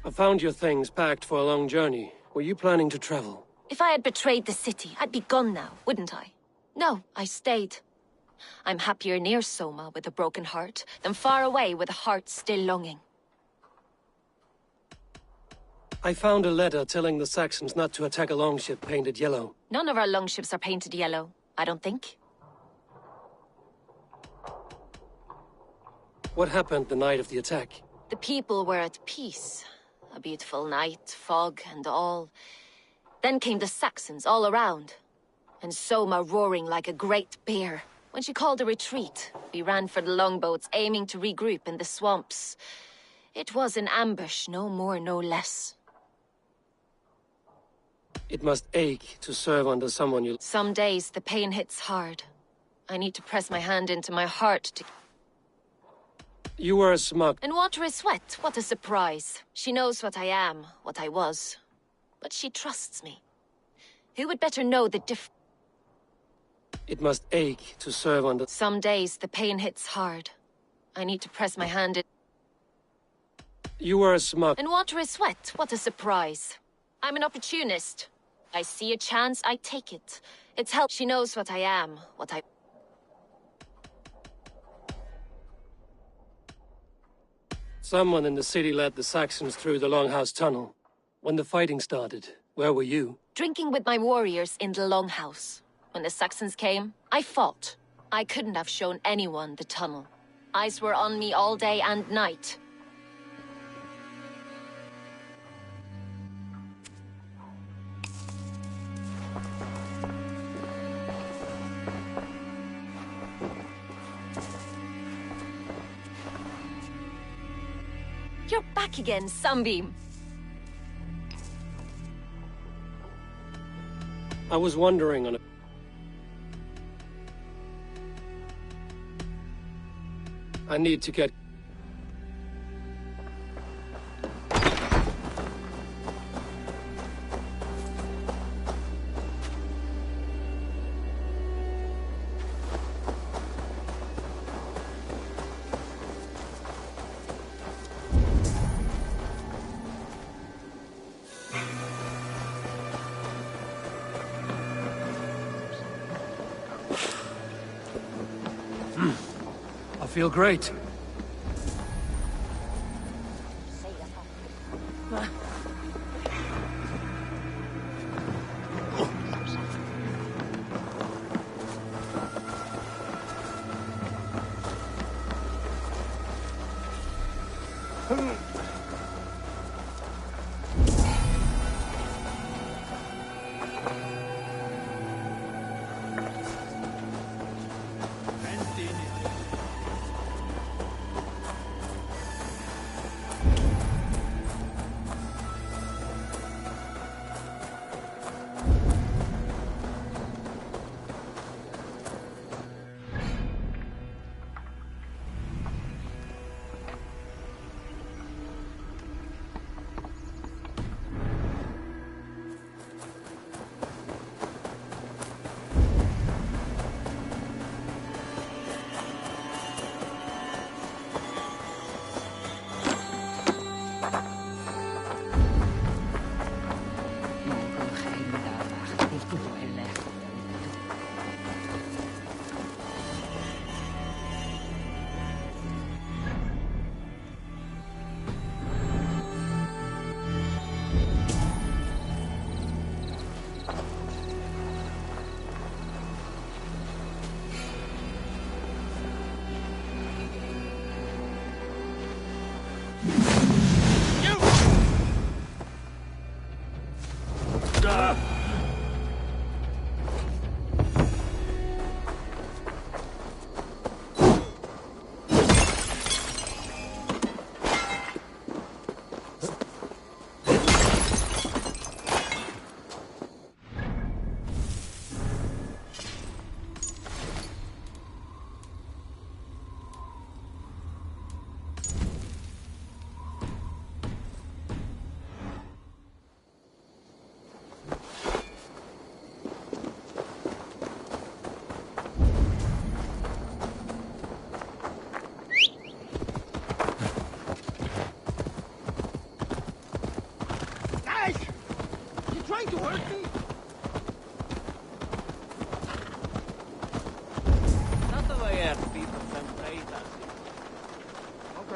I found your things packed for a long journey. Were you planning to travel? If I had betrayed the city, I'd be gone now, wouldn't I? No, I stayed. I'm happier near Soma with a broken heart than far away with a heart still longing. I found a letter telling the Saxons not to attack a longship painted yellow. None of our longships are painted yellow, I don't think. What happened the night of the attack? The people were at peace. A beautiful night, fog and all. Then came the Saxons all around. And Soma roaring like a great bear. When she called a retreat, we ran for the longboats, aiming to regroup in the swamps. It was an ambush, no more, no less. It must ache to serve under someone you... Some days the pain hits hard. I need to press my hand into my heart to... You were a smug. And water is wet, what a surprise. She knows what I am, what I was. But she trusts me. Who would better know the It must ache to serve under... Some days the pain hits hard. I need to press my hand in... You were a smug. And water is wet, what a surprise. I'm an opportunist. I see a chance, I take it. It's help. She knows what I am, what I... Someone in the city led the Saxons through the Longhouse Tunnel. When the fighting started, where were you? Drinking with my warriors in the Longhouse. When the Saxons came, I fought. I couldn't have shown anyone the tunnel. Eyes were on me all day and night. You're back again, Sunbeam. I was wondering on a... I need to get... I feel great.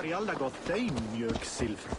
i alla gott dig, mjölksilver.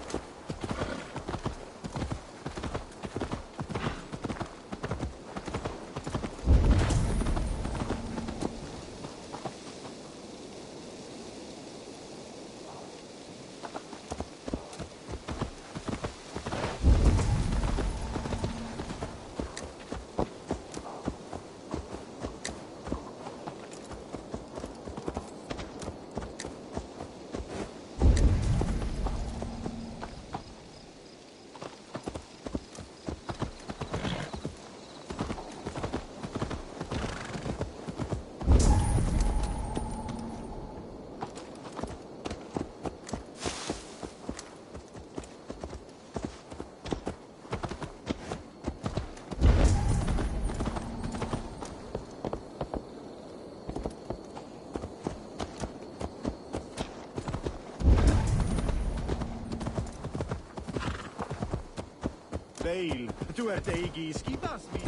Veil, du ert eigi skibas mi.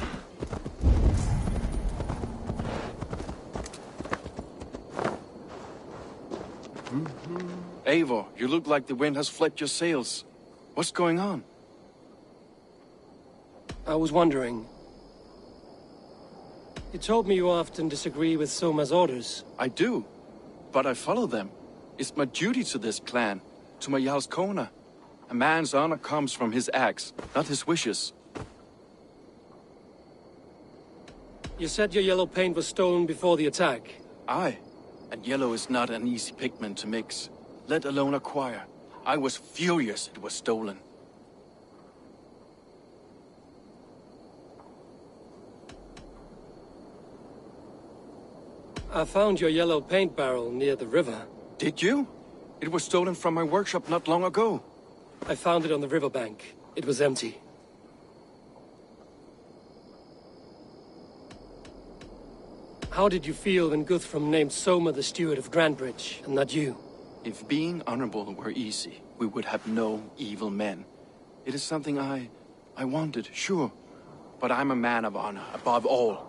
Eivor, you look like the wind has flipped your sails. What's going on? I was wondering. You told me you often disagree with Soma's orders. I do, but I follow them. It's my duty to this clan, to my Jarl's Kona. A man's honor comes from his acts, not his wishes. You said your yellow paint was stolen before the attack. Aye, and yellow is not an easy pigment to mix, let alone acquire. I was furious it was stolen. I found your yellow paint barrel near the river. Did you? It was stolen from my workshop not long ago. I found it on the riverbank. It was empty. How did you feel when Guthrum named Soma the steward of Grandbridge, and not you? If being honorable were easy, we would have no evil men. It is something I wanted, sure. But I'm a man of honor, above all.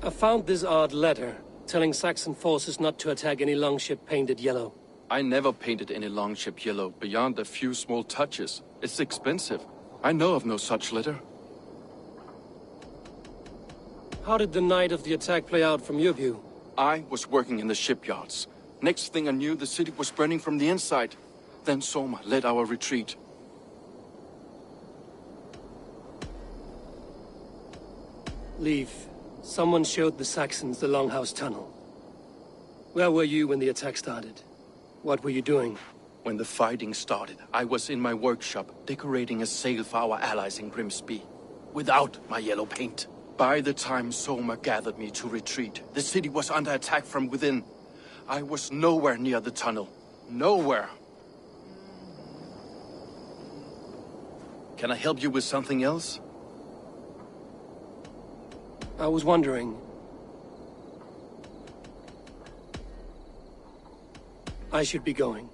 I found this odd letter, telling Saxon forces not to attack any longship painted yellow. I never painted any longship yellow, beyond a few small touches. It's expensive. I know of no such letter. How did the night of the attack play out from your view? I was working in the shipyards. Next thing I knew, the city was burning from the inside. Then Soma led our retreat. Leave. Someone showed the Saxons the Longhouse Tunnel. Where were you when the attack started? What were you doing? When the fighting started, I was in my workshop, decorating a sail for our allies in Grimsby. Without my yellow paint. By the time Soma gathered me to retreat, the city was under attack from within. I was nowhere near the tunnel. Nowhere. Can I help you with something else? I was wondering. I should be going.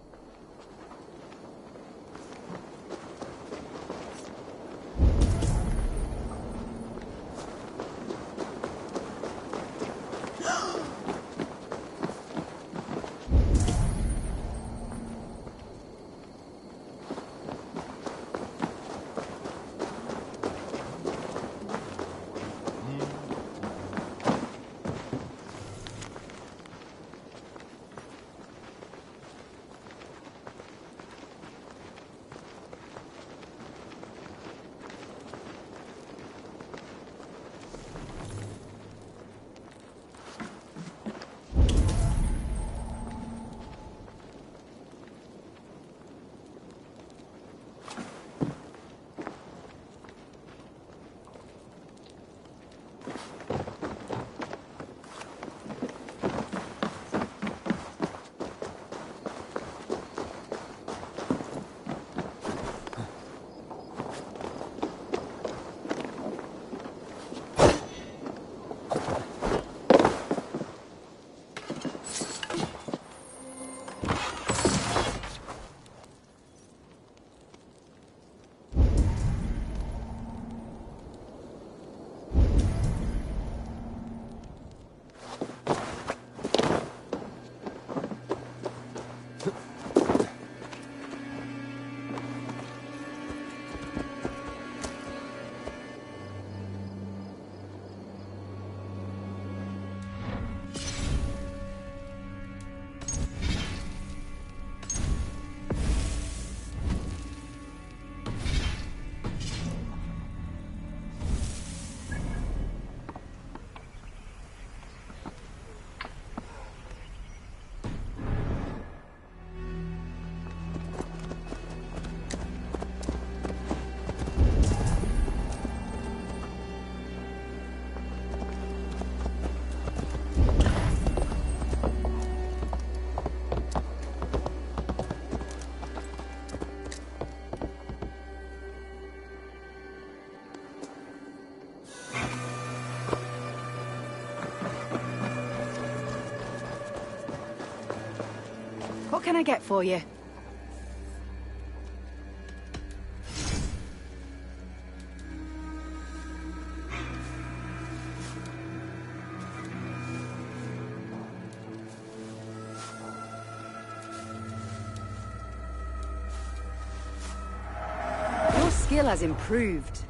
can I get for you? Your skill has improved.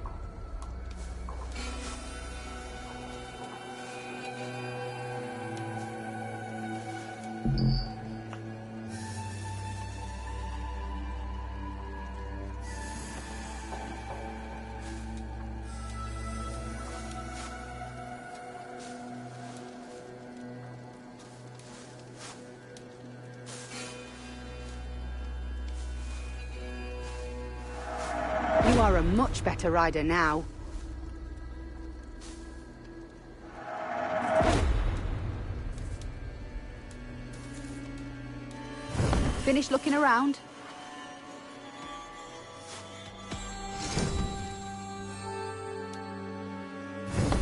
You are a much better rider now. Finished looking around?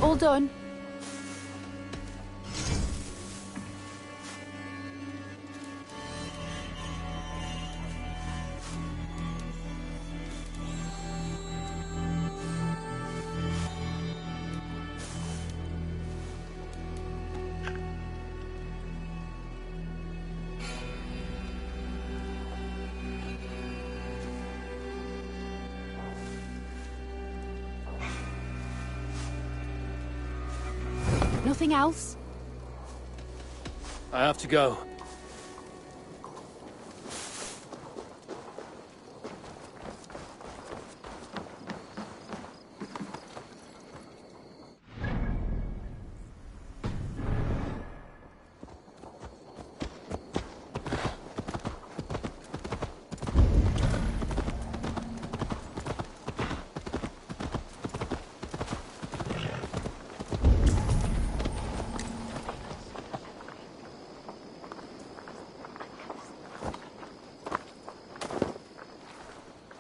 All done? Nothing else? I have to go.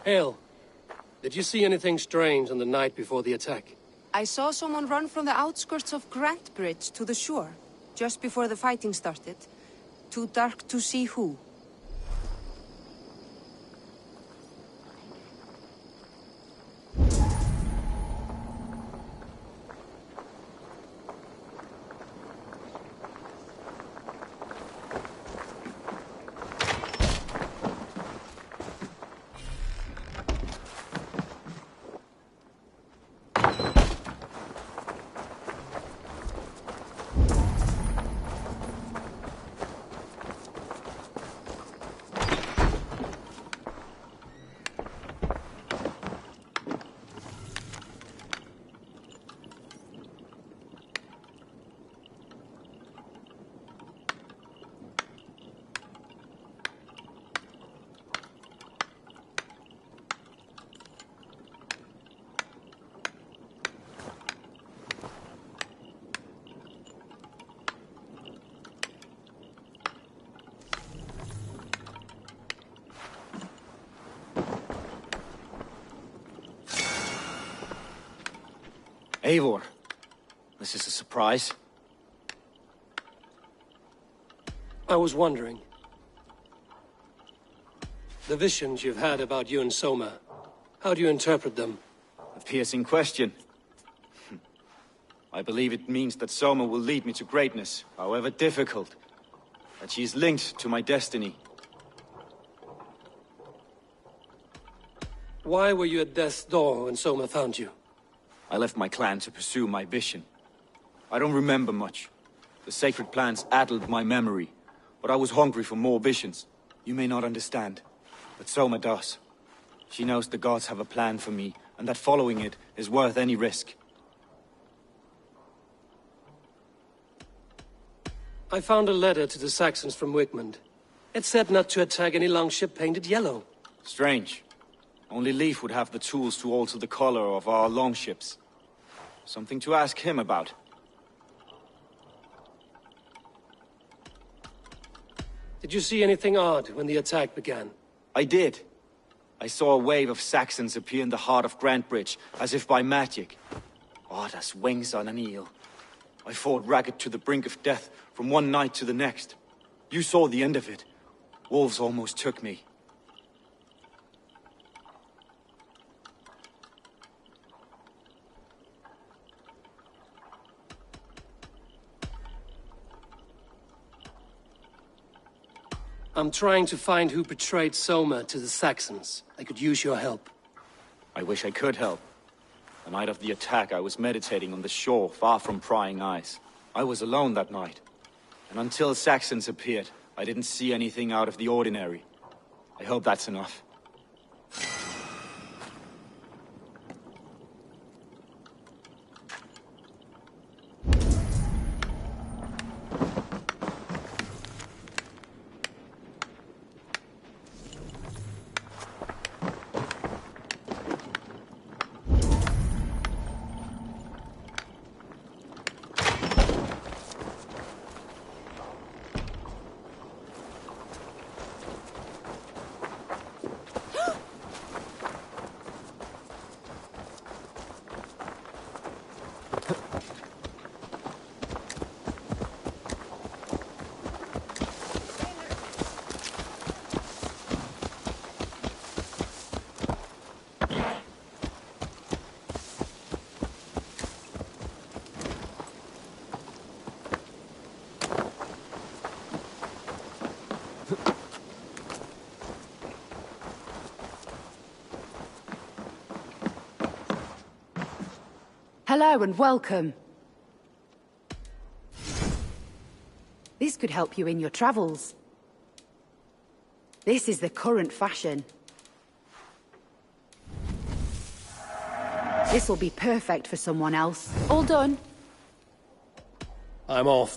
Hail. Did you see anything strange on the night before the attack? I saw someone run from the outskirts of Grant Bridge to the shore, just before the fighting started. Too dark to see who. Eivor, this is a surprise. I was wondering. The visions you've had about you and Soma, how do you interpret them? A piercing question. I believe it means that Soma will lead me to greatness, however difficult. That she is linked to my destiny. Why were you at death's door when Soma found you? I left my clan to pursue my vision. I don't remember much. The sacred plans addled my memory, but I was hungry for more visions. You may not understand, but Soma does. She knows the gods have a plan for me, and that following it is worth any risk. I found a letter to the Saxons from Wigmund. It said not to attack any longship painted yellow. Strange. Only Leif would have the tools to alter the color of our longships. Something to ask him about. Did you see anything odd when the attack began? I did. I saw a wave of Saxons appear in the heart of Grant Bridge, as if by magic. Odd as wings on an eel. I fought ragged to the brink of death from one night to the next. You saw the end of it. Wolves almost took me. I'm trying to find who betrayed Soma to the Saxons. I could use your help. I wish I could help. The night of the attack, I was meditating on the shore, far from prying eyes. I was alone that night. And until Saxons appeared, I didn't see anything out of the ordinary. I hope that's enough. Hello and welcome. This could help you in your travels. This is the current fashion. This will be perfect for someone else. All done. I'm off.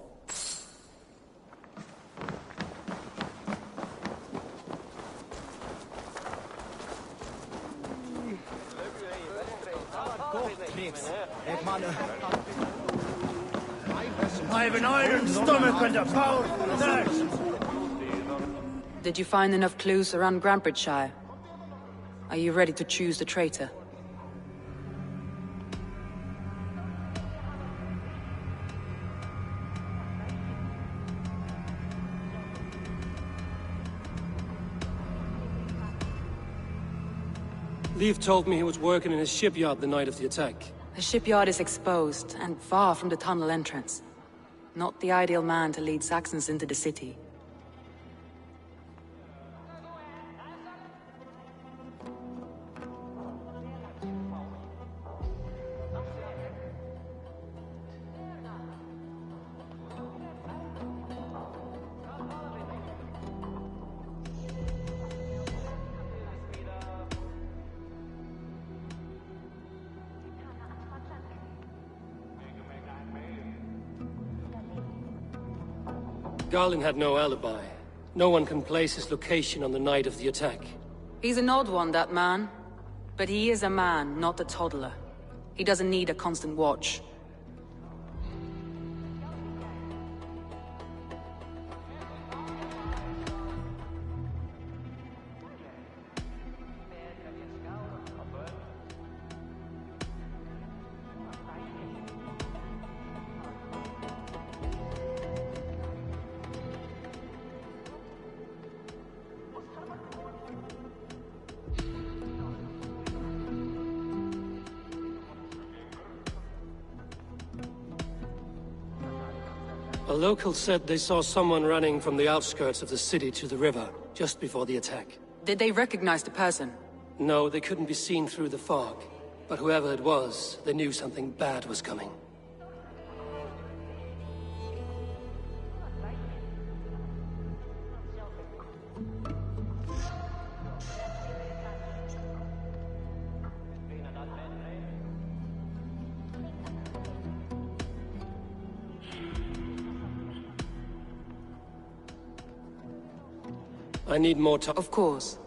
I have an iron stomach and a powerful thirst. Did you find enough clues around Grantbridgeshire? Are you ready to choose the traitor? Leif told me he was working in his shipyard the night of the attack. The shipyard is exposed and far from the tunnel entrance. Not the ideal man to lead Saxons into the city. Garlin had no alibi. No one can place his location on the night of the attack. He's an odd one, that man. But he is a man, not a toddler. He doesn't need a constant watch. A local said they saw someone running from the outskirts of the city to the river, just before the attack. Did they recognize the person? No, they couldn't be seen through the fog. But whoever it was, they knew something bad was coming. I need more time. Of course.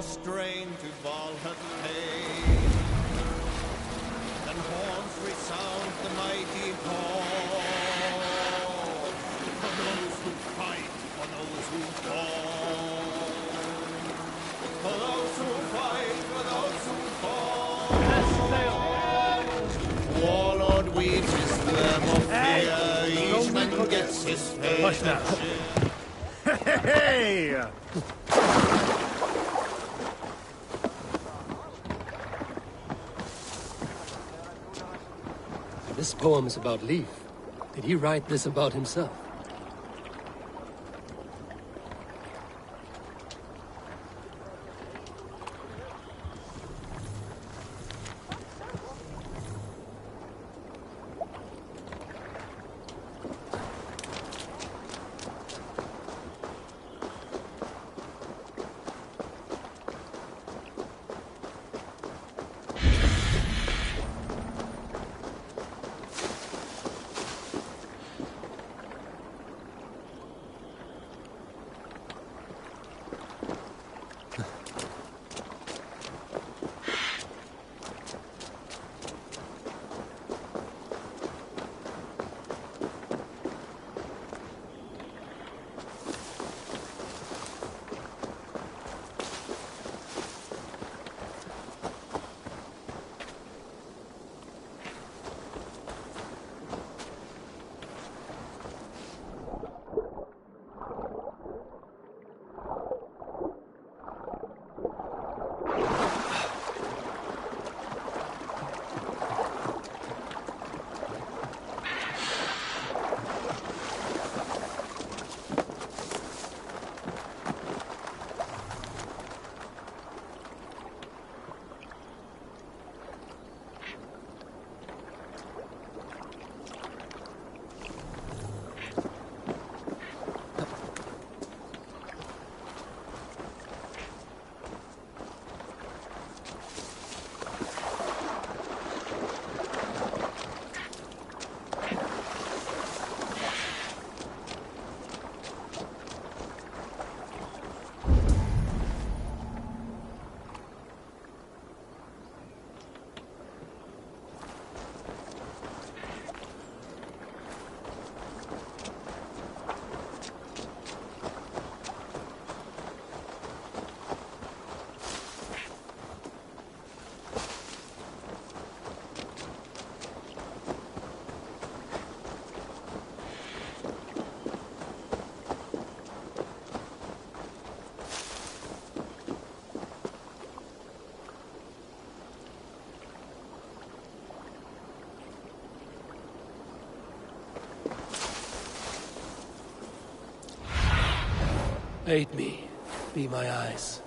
strain to Valhalla pain. Then horns resound the mighty call. For those who fight, for those who fall. For those who fight, for those who fall. Warlord weaves his web of fear. Each man gets his fate. Hey! This poem is about Leif. Did he write this about himself? Aid me. Be my eyes.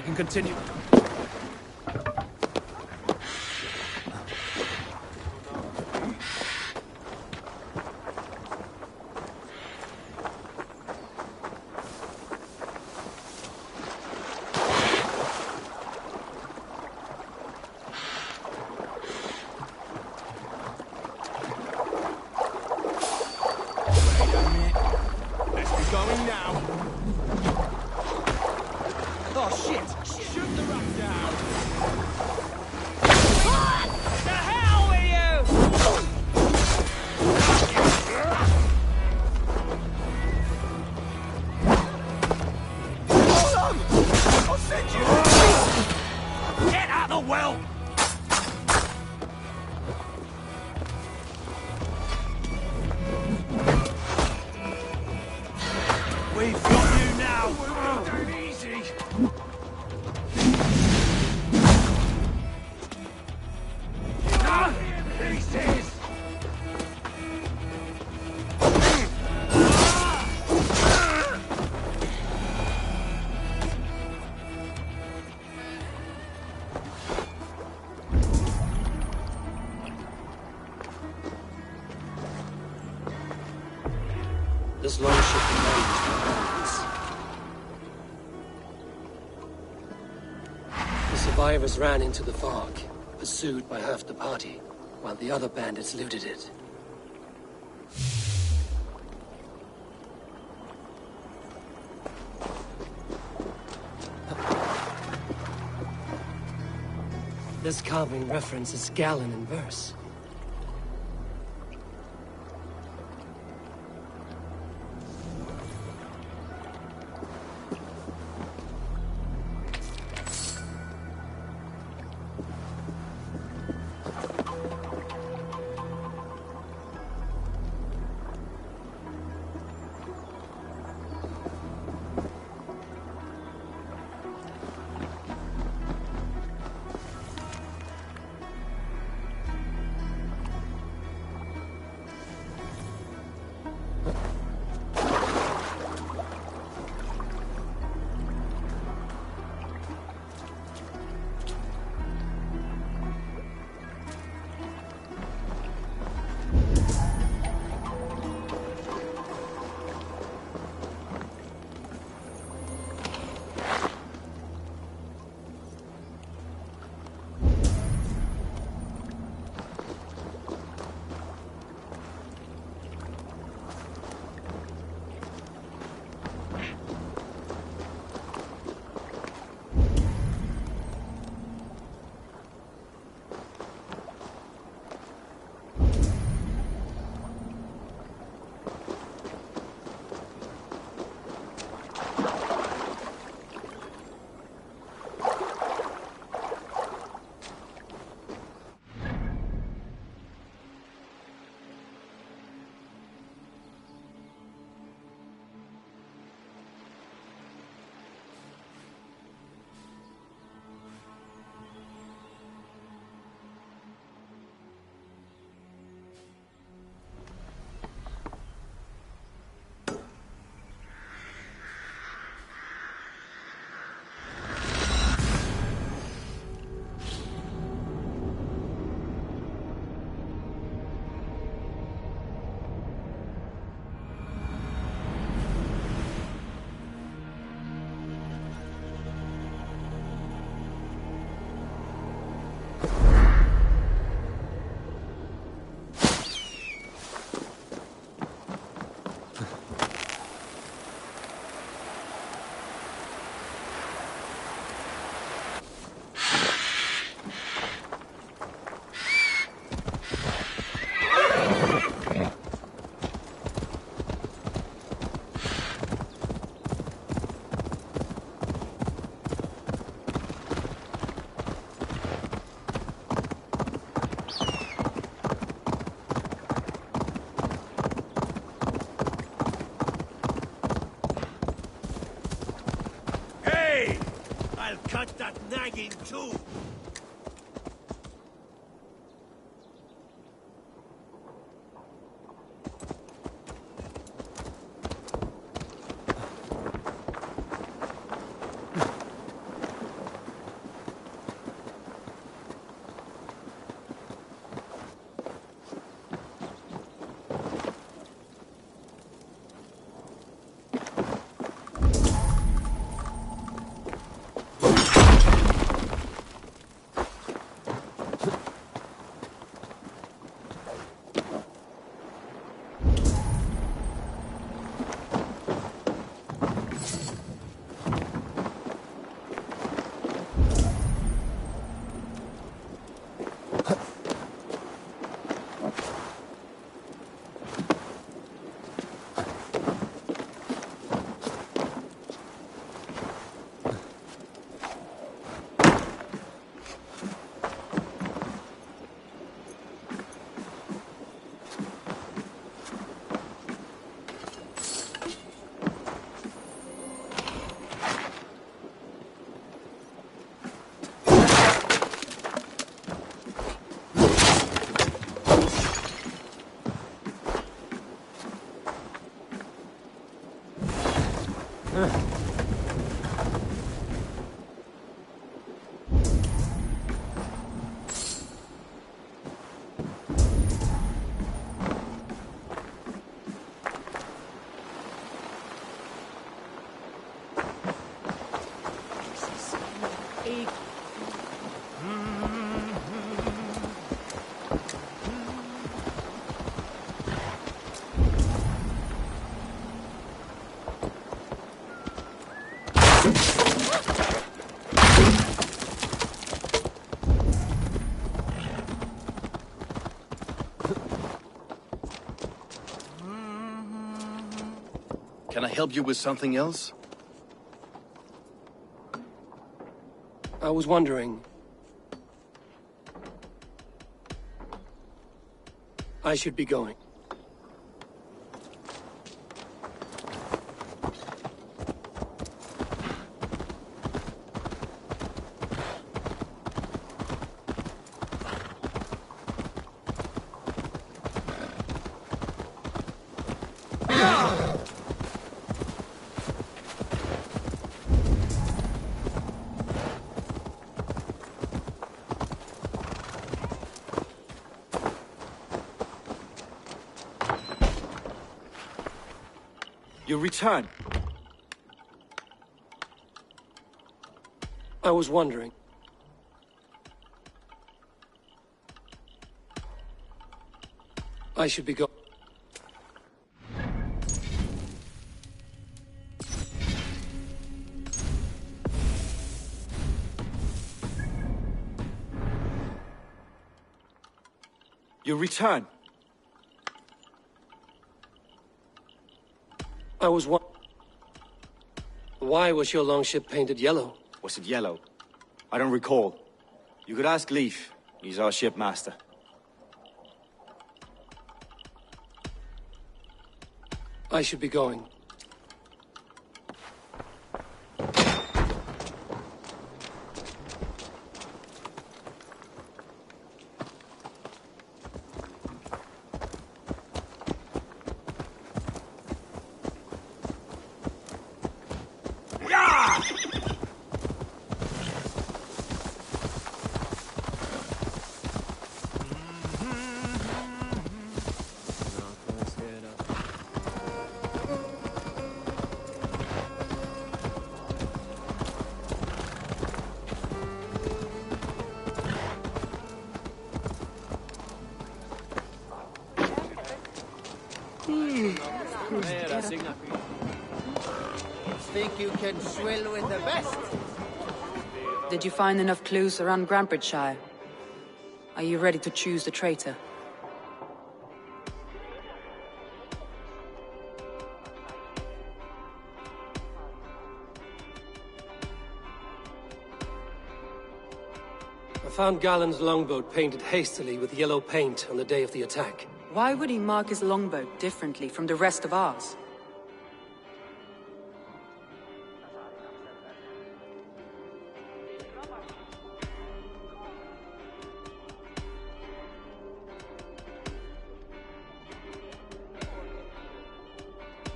can continue. Going now. Oh shit! Shoot the rock down! The hell with you! Hold on! I'll send you! Get out of the well! We've got you now! Don't easy! Pieces! This longship commands my hands. The survivors ran into the fog, pursued by half the party, while the other bandits looted it. This carving references Gallon in verse. I'll cut that nagging too! Can I help you with something else? I was wondering... I should be going. You return. I was wondering. I should be going. You return. I was Why was your longship painted yellow? Was it yellow? I don't recall. You could ask Leif. He's our shipmaster. I should be going. Think you can swill with the best? Did you find enough clues around Grandbridgeshire? Are you ready to choose the traitor? I found Galen's longboat painted hastily with yellow paint on the day of the attack. Why would he mark his longboat differently from the rest of ours?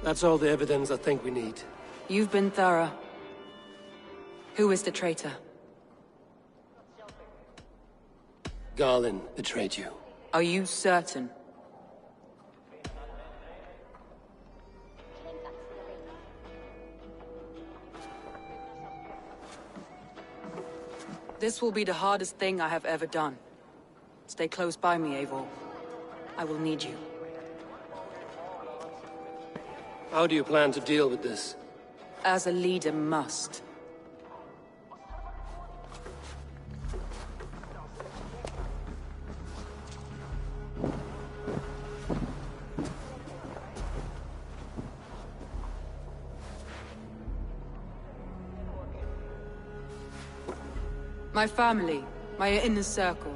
That's all the evidence I think we need. You've been thorough. Who is the traitor? Galen betrayed you. Are you certain? This will be the hardest thing I have ever done. Stay close by me, Eivor. I will need you. How do you plan to deal with this? As a leader must. My family, my inner circle.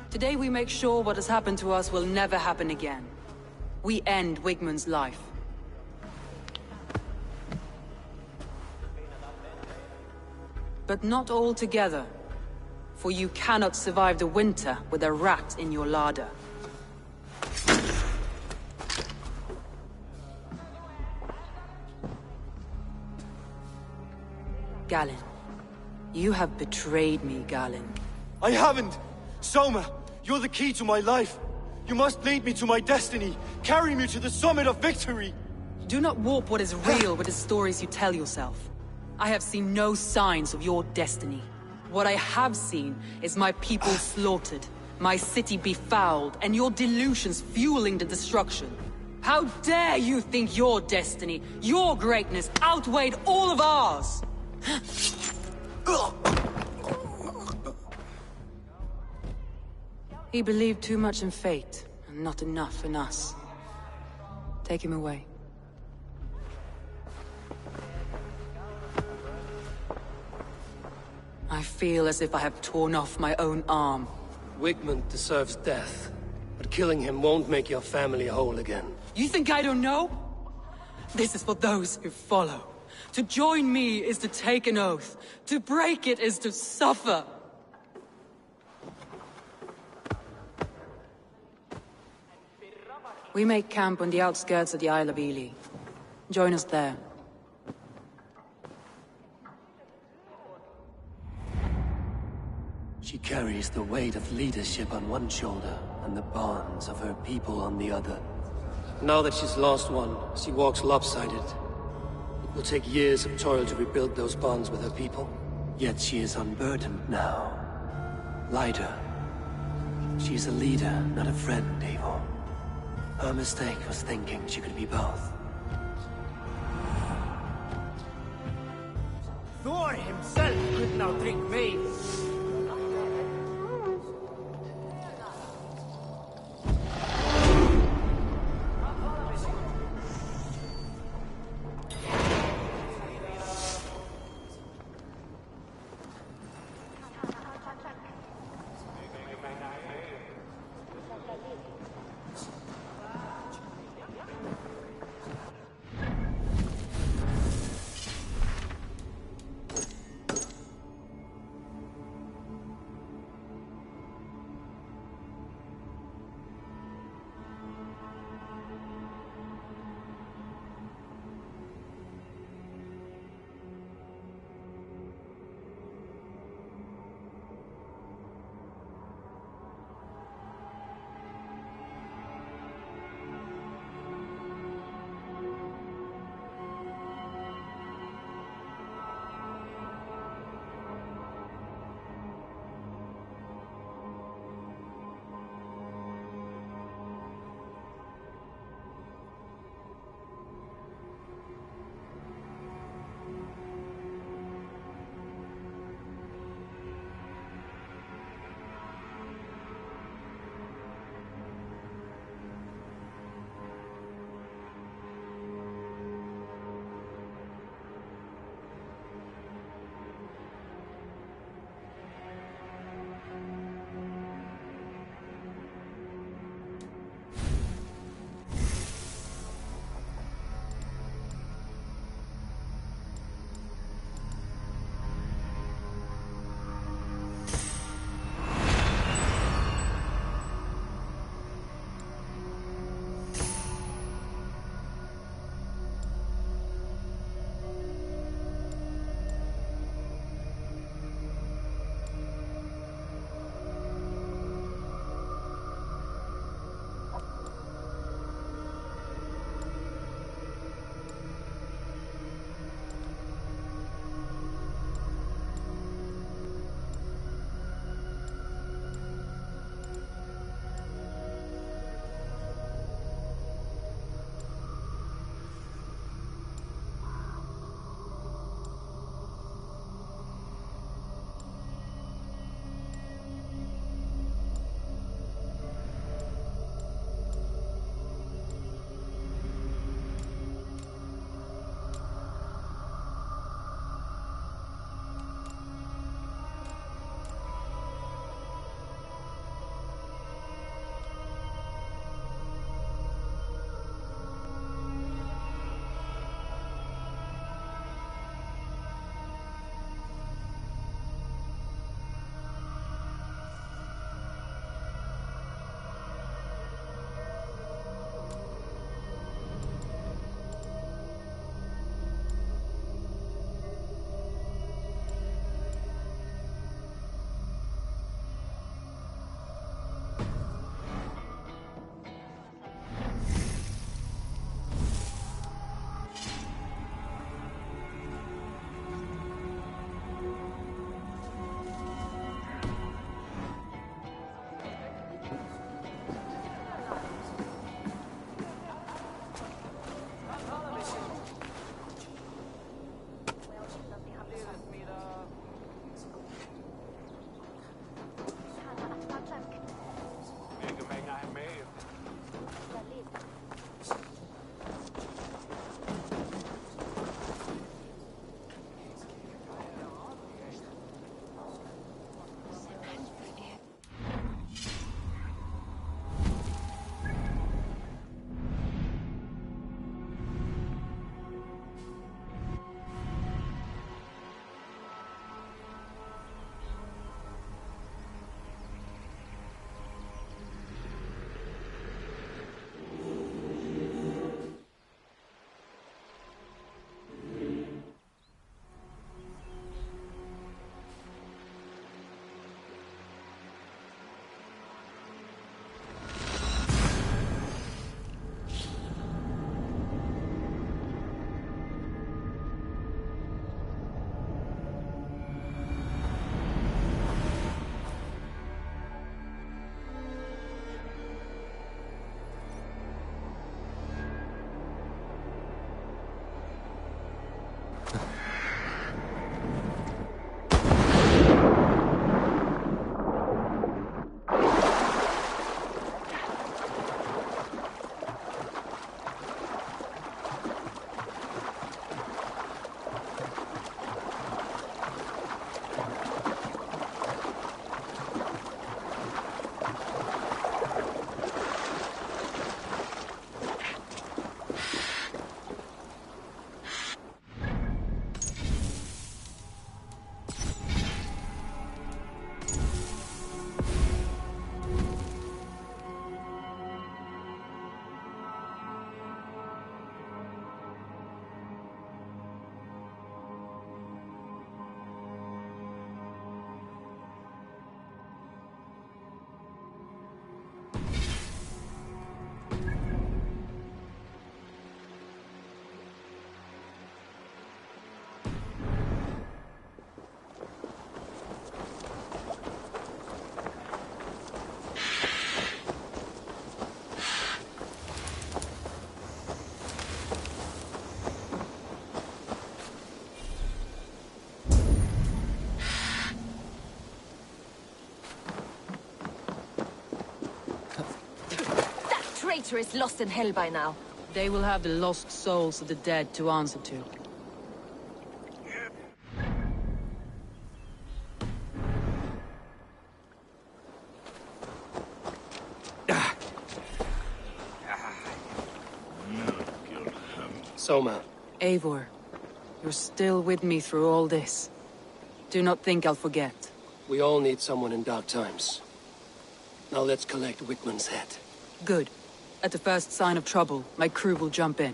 Today we make sure what has happened to us will never happen again. We end Wigmund's life. But not all together. For you cannot survive the winter with a rat in your larder. Galen. You have betrayed me, Galen. I haven't! Soma, you're the key to my life. You must lead me to my destiny. Carry me to the summit of victory. Do not warp what is real with the stories you tell yourself. I have seen no signs of your destiny. What I have seen is my people slaughtered, my city befouled, and your delusions fueling the destruction. How dare you think your destiny, your greatness, outweighed all of ours? He believed too much in fate, and not enough in us. Take him away. I feel as if I have torn off my own arm. Wigmund deserves death, but killing him won't make your family whole again. You think I don't know? This is for those who follow. To join me is to take an oath. To break it is to suffer. We make camp on the outskirts of the Isle of Ely. Join us there. She carries the weight of leadership on one shoulder, and the bonds of her people on the other. Now that she's lost one, she walks lopsided. It will take years of toil to rebuild those bonds with her people. Yet she is unburdened now. Lighter. She's a leader, not a friend, Eivor. Her mistake was thinking she could be both. Thor himself could now drink maize. Altar is lost in hell by now. They will have the lost souls of the dead to answer to. Soma. Eivor, you're still with me through all this. Do not think I'll forget. We all need someone in dark times. Now let's collect Wickman's head. Good. At the first sign of trouble, my crew will jump in.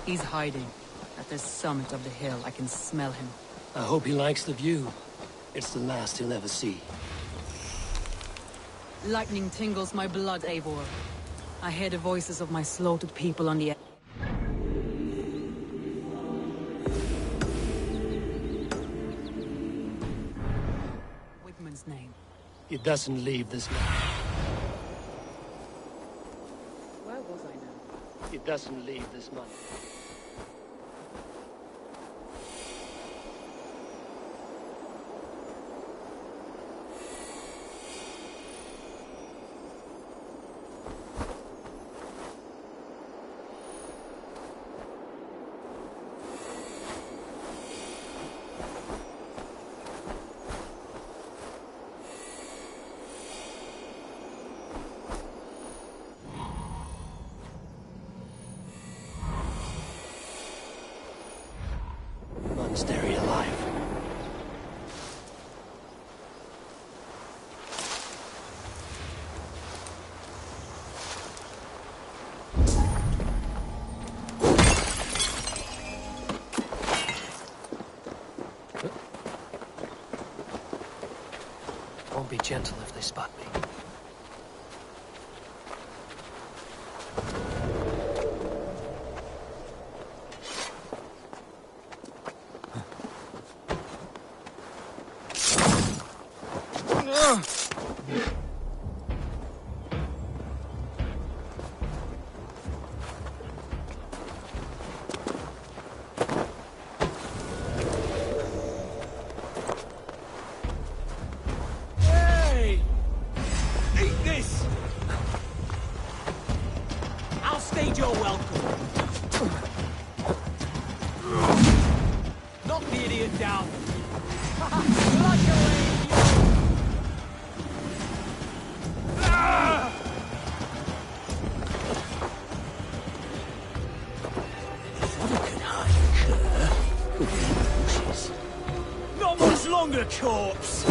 He's hiding. At the summit of the hill, I can smell him. I hope he likes the view. It's the last he'll ever see. Lightning tingles my blood, Eivor. I hear the voices of my slaughtered people on the... Wigman's name. He doesn't leave this man. Where was I now? He doesn't leave this man. Monastery alive. Won't be gentle if they spot me. Hey! Eat this! I'll stage your welcome. Knock the idiot down. Like your way. Not much longer, corpse!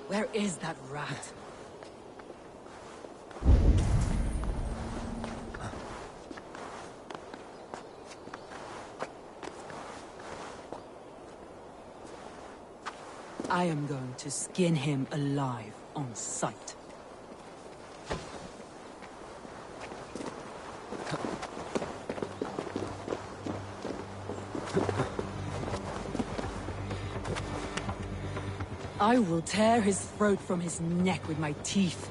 Where is that rat? I am going to skin him alive on sight. I will tear his throat from his neck with my teeth.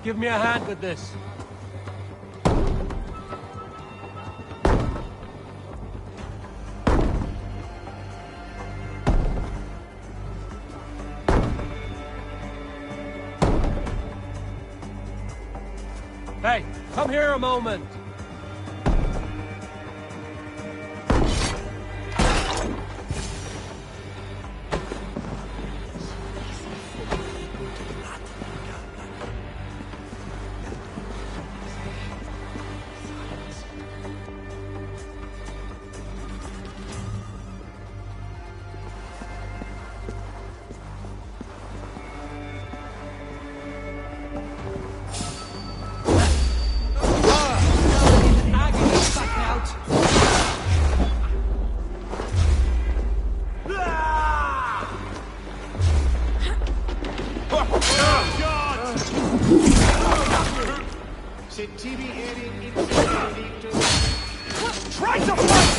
Give me a hand with this. Hey, come here a moment. Try to fight!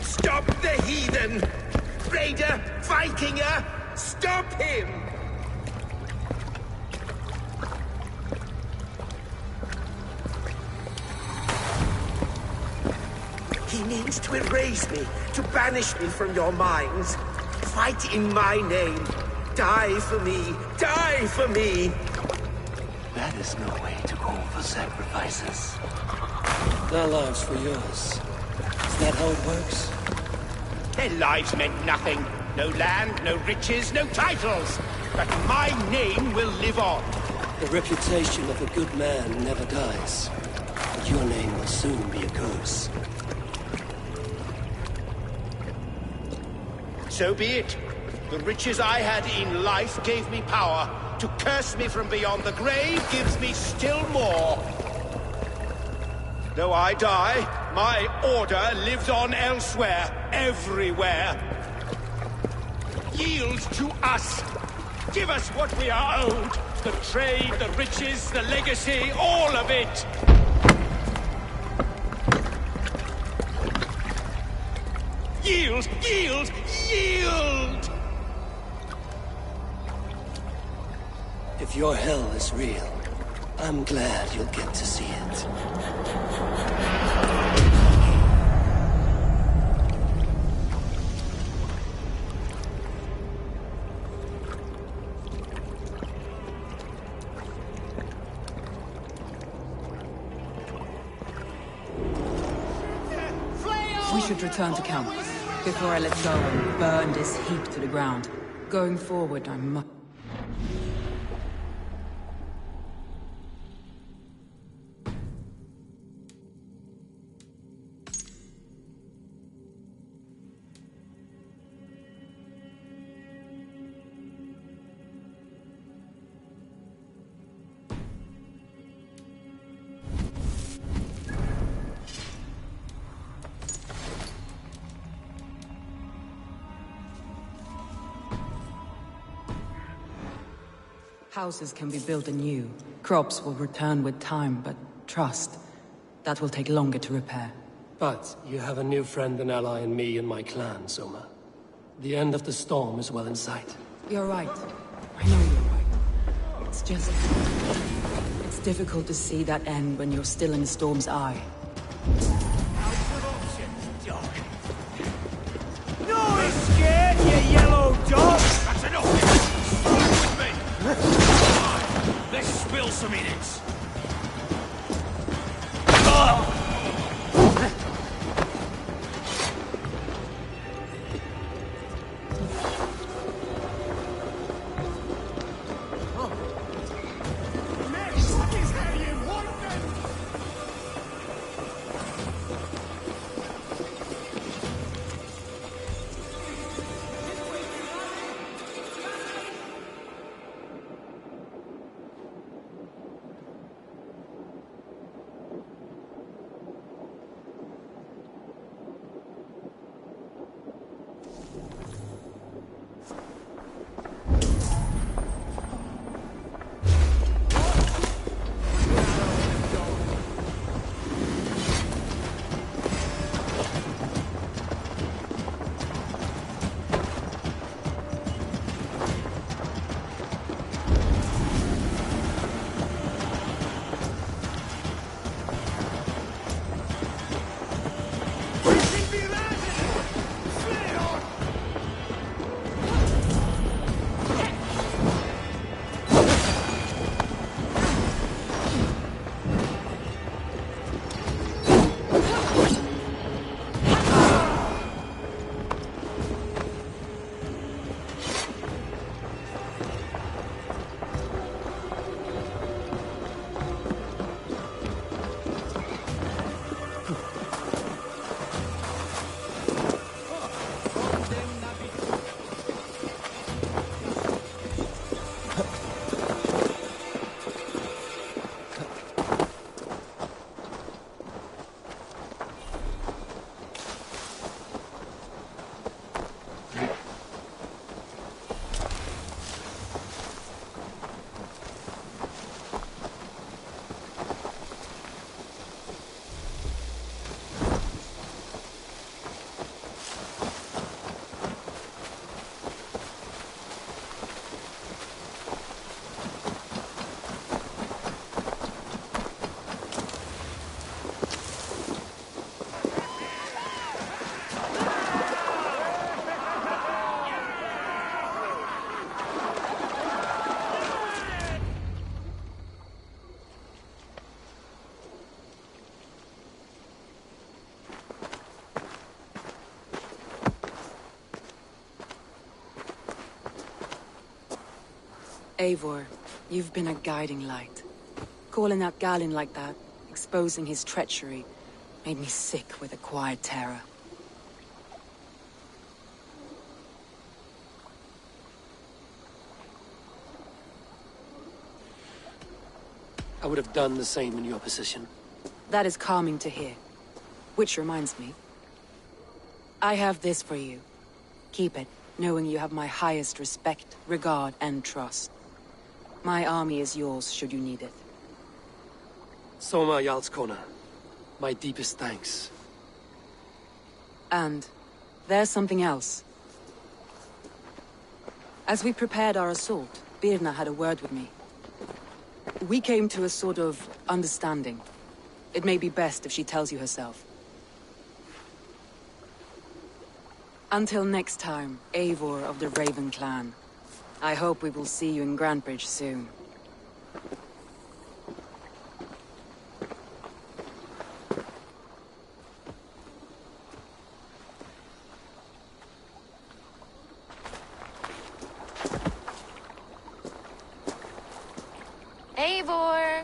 Stop the heathen! Raider! Vikinger! Stop him! He means to erase me, to banish me from your minds. fight in my name. Die for me! Die for me! That is no way to call for sacrifices. Their lives for yours. Is that how it works? Their lives meant nothing. No land, no riches, no titles. But my name will live on. The reputation of a good man never dies. But your name will soon be a curse. So be it. The riches I had in life gave me power. To curse me from beyond the grave gives me still more. Though I die, my order lives on elsewhere, everywhere. Yield to us. Give us what we are owed. The trade, the riches, the legacy, all of it. Yield, yield, yield! If your hell is real, I'm glad you'll get to see it. We should return to camp before I let go and burn this heap to the ground. Going forward, I must... Houses can be built anew. Crops will return with time, but trust, that will take longer to repair. But you have a new friend and ally in me and my clan, Soma. The end of the storm is well in sight. You're right. I know you're right. It's just... it's difficult to see that end when you're still in the storm's eye. No escape, you yellow dog! That's enough! Strike with me! Let's spill some innards. Eivor, you've been a guiding light. Calling out Galin like that, exposing his treachery, made me sick with a quiet terror. I would have done the same in your position. That is calming to hear. Which reminds me. I have this for you. Keep it, knowing you have my highest respect, regard, and trust. My army is yours, should you need it. Soma Jarlskona. My deepest thanks. And there's something else. As we prepared our assault, Birna had a word with me. We came to a sort of understanding. It may be best if she tells you herself. Until next time, Eivor of the Raven Clan. I hope we will see you in Grantebridge soon. Eivor!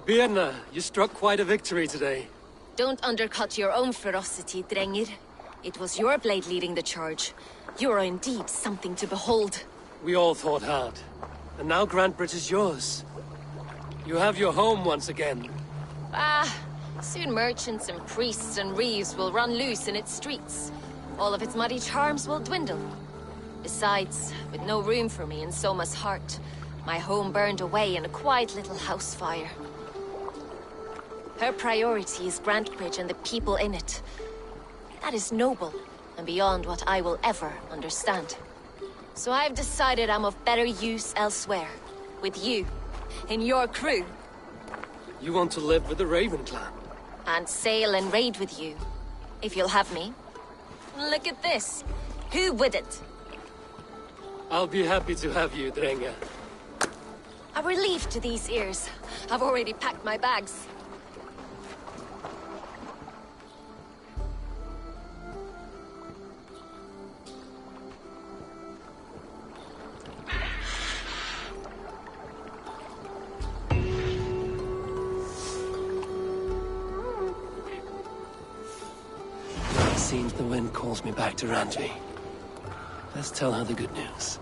Birna, you struck quite a victory today. Don't undercut your own ferocity, Drengir. It was your blade leading the charge. You are indeed something to behold. We all fought hard. And now Grantebridge is yours. You have your home once again. Soon merchants and priests and reeves will run loose in its streets. All of its muddy charms will dwindle. Besides, with no room for me in Soma's heart, my home burned away in a quiet little house fire. Her priority is Grantebridge and the people in it. That is noble, and beyond what I will ever understand. So I've decided I'm of better use elsewhere. With you. In your crew. You want to live with the Raven Clan? And sail and raid with you. If you'll have me. Look at this. Who wouldn't? I'll be happy to have you, Drenga. A relief to these ears. I've already packed my bags. Seems the wind calls me back to Randvi. Let's tell her the good news.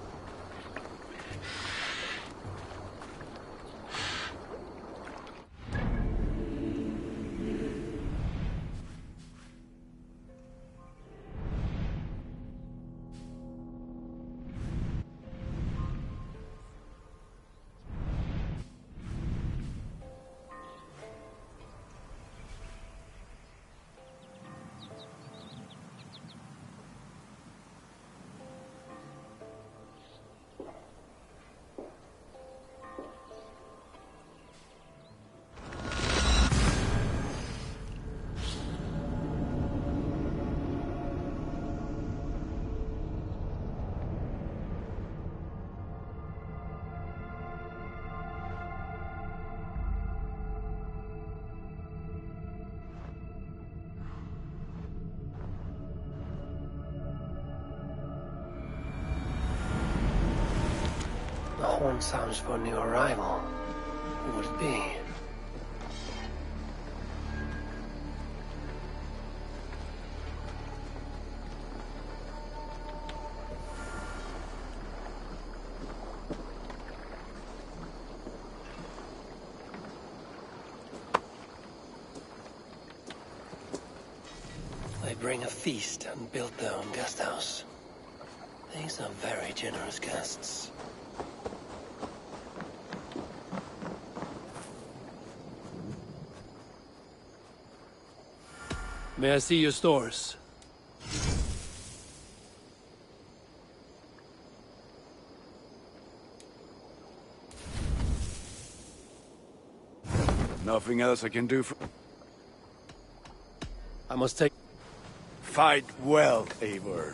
The horn sounds for a new arrival. Who would it be? They bring a feast and build their own guest house. These are very generous guests. May I see your stores? Nothing else I can do for... I must take... Fight well, Eivor.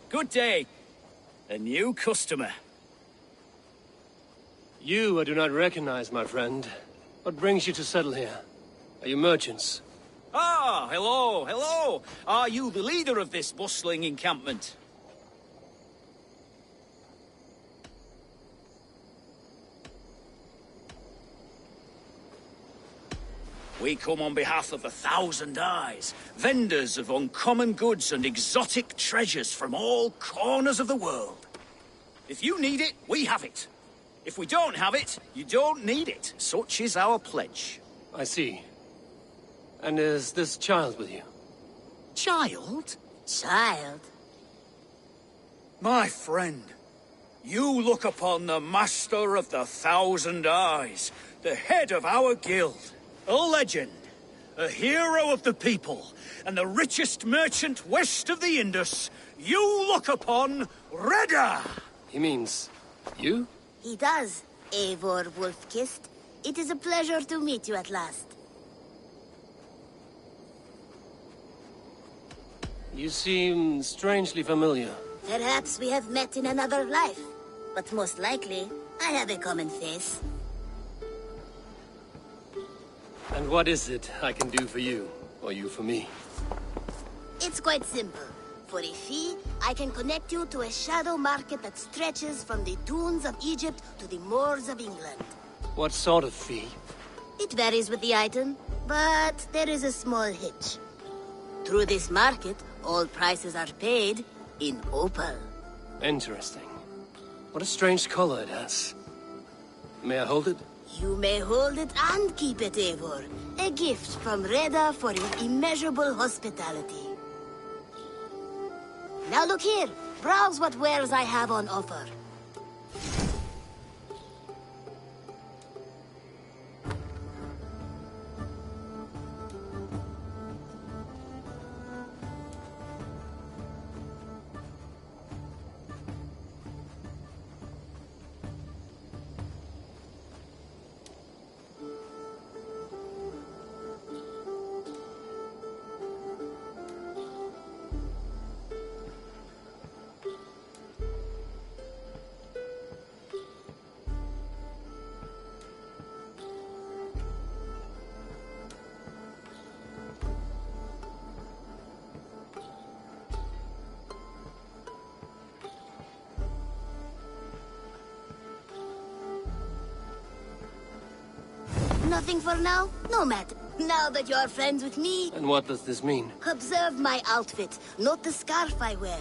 Good day. A new customer. You I do not recognize, my friend. What brings you to settle here? Are you merchants? Ah, hello, hello. Are you the leader of this bustling encampment? We come on behalf of 1,000 Eyes, vendors of uncommon goods and exotic treasures from all corners of the world. If you need it, we have it. If we don't have it, you don't need it. Such is our pledge. I see. And is this child with you? Child? Child? My friend, you look upon the master of the 1,000 Eyes, the head of our guild, a legend, a hero of the people, and the richest merchant west of the Indus. You look upon Reda! He means you? He does, Eivor Wolfkist. It is a pleasure to meet you at last. You seem strangely familiar. Perhaps we have met in another life, but most likely, I have a common face. And what is it I can do for you, or you for me? It's quite simple. For a fee, I can connect you to a shadow market that stretches from the dunes of Egypt to the moors of England. What sort of fee? It varies with the item, but there is a small hitch. Through this market, all prices are paid in opal. Interesting. What a strange color it has. May I hold it? You may hold it and keep it, Eivor. A gift from Reda for your immeasurable hospitality. Now look here. Browse what wares I have on offer. Nothing for now? No matter. Now that you're friends with me... And what does this mean? Observe my outfit, not the scarf I wear.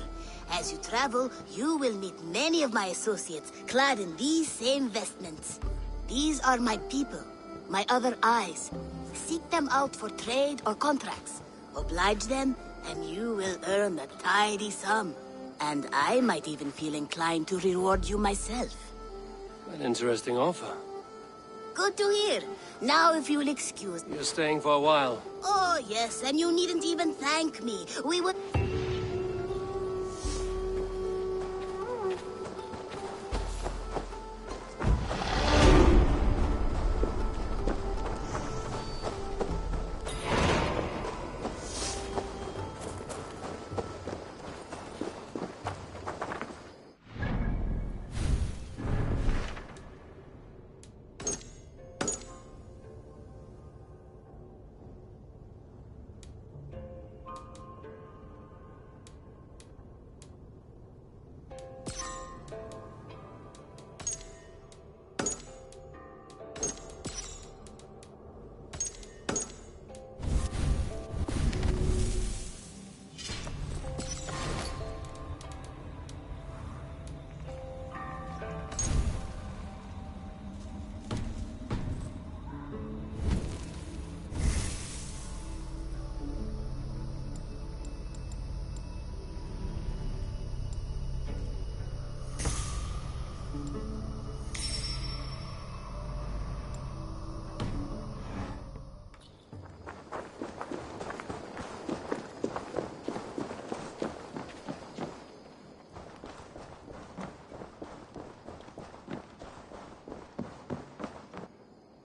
As you travel, you will meet many of my associates, clad in these same vestments. These are my people, my other eyes. Seek them out for trade or contracts. Oblige them, and you will earn a tidy sum. And I might even feel inclined to reward you myself. An interesting offer. Good to hear. Now, if you'll excuse me. You're staying for a while. Oh, yes, and you needn't even thank me. We would...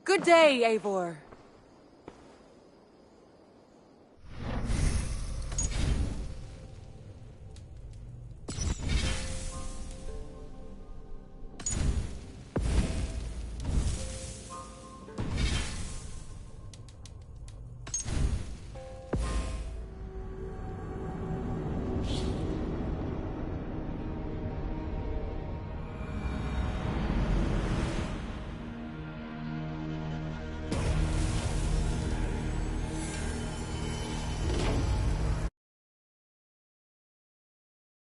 Good day, Eivor.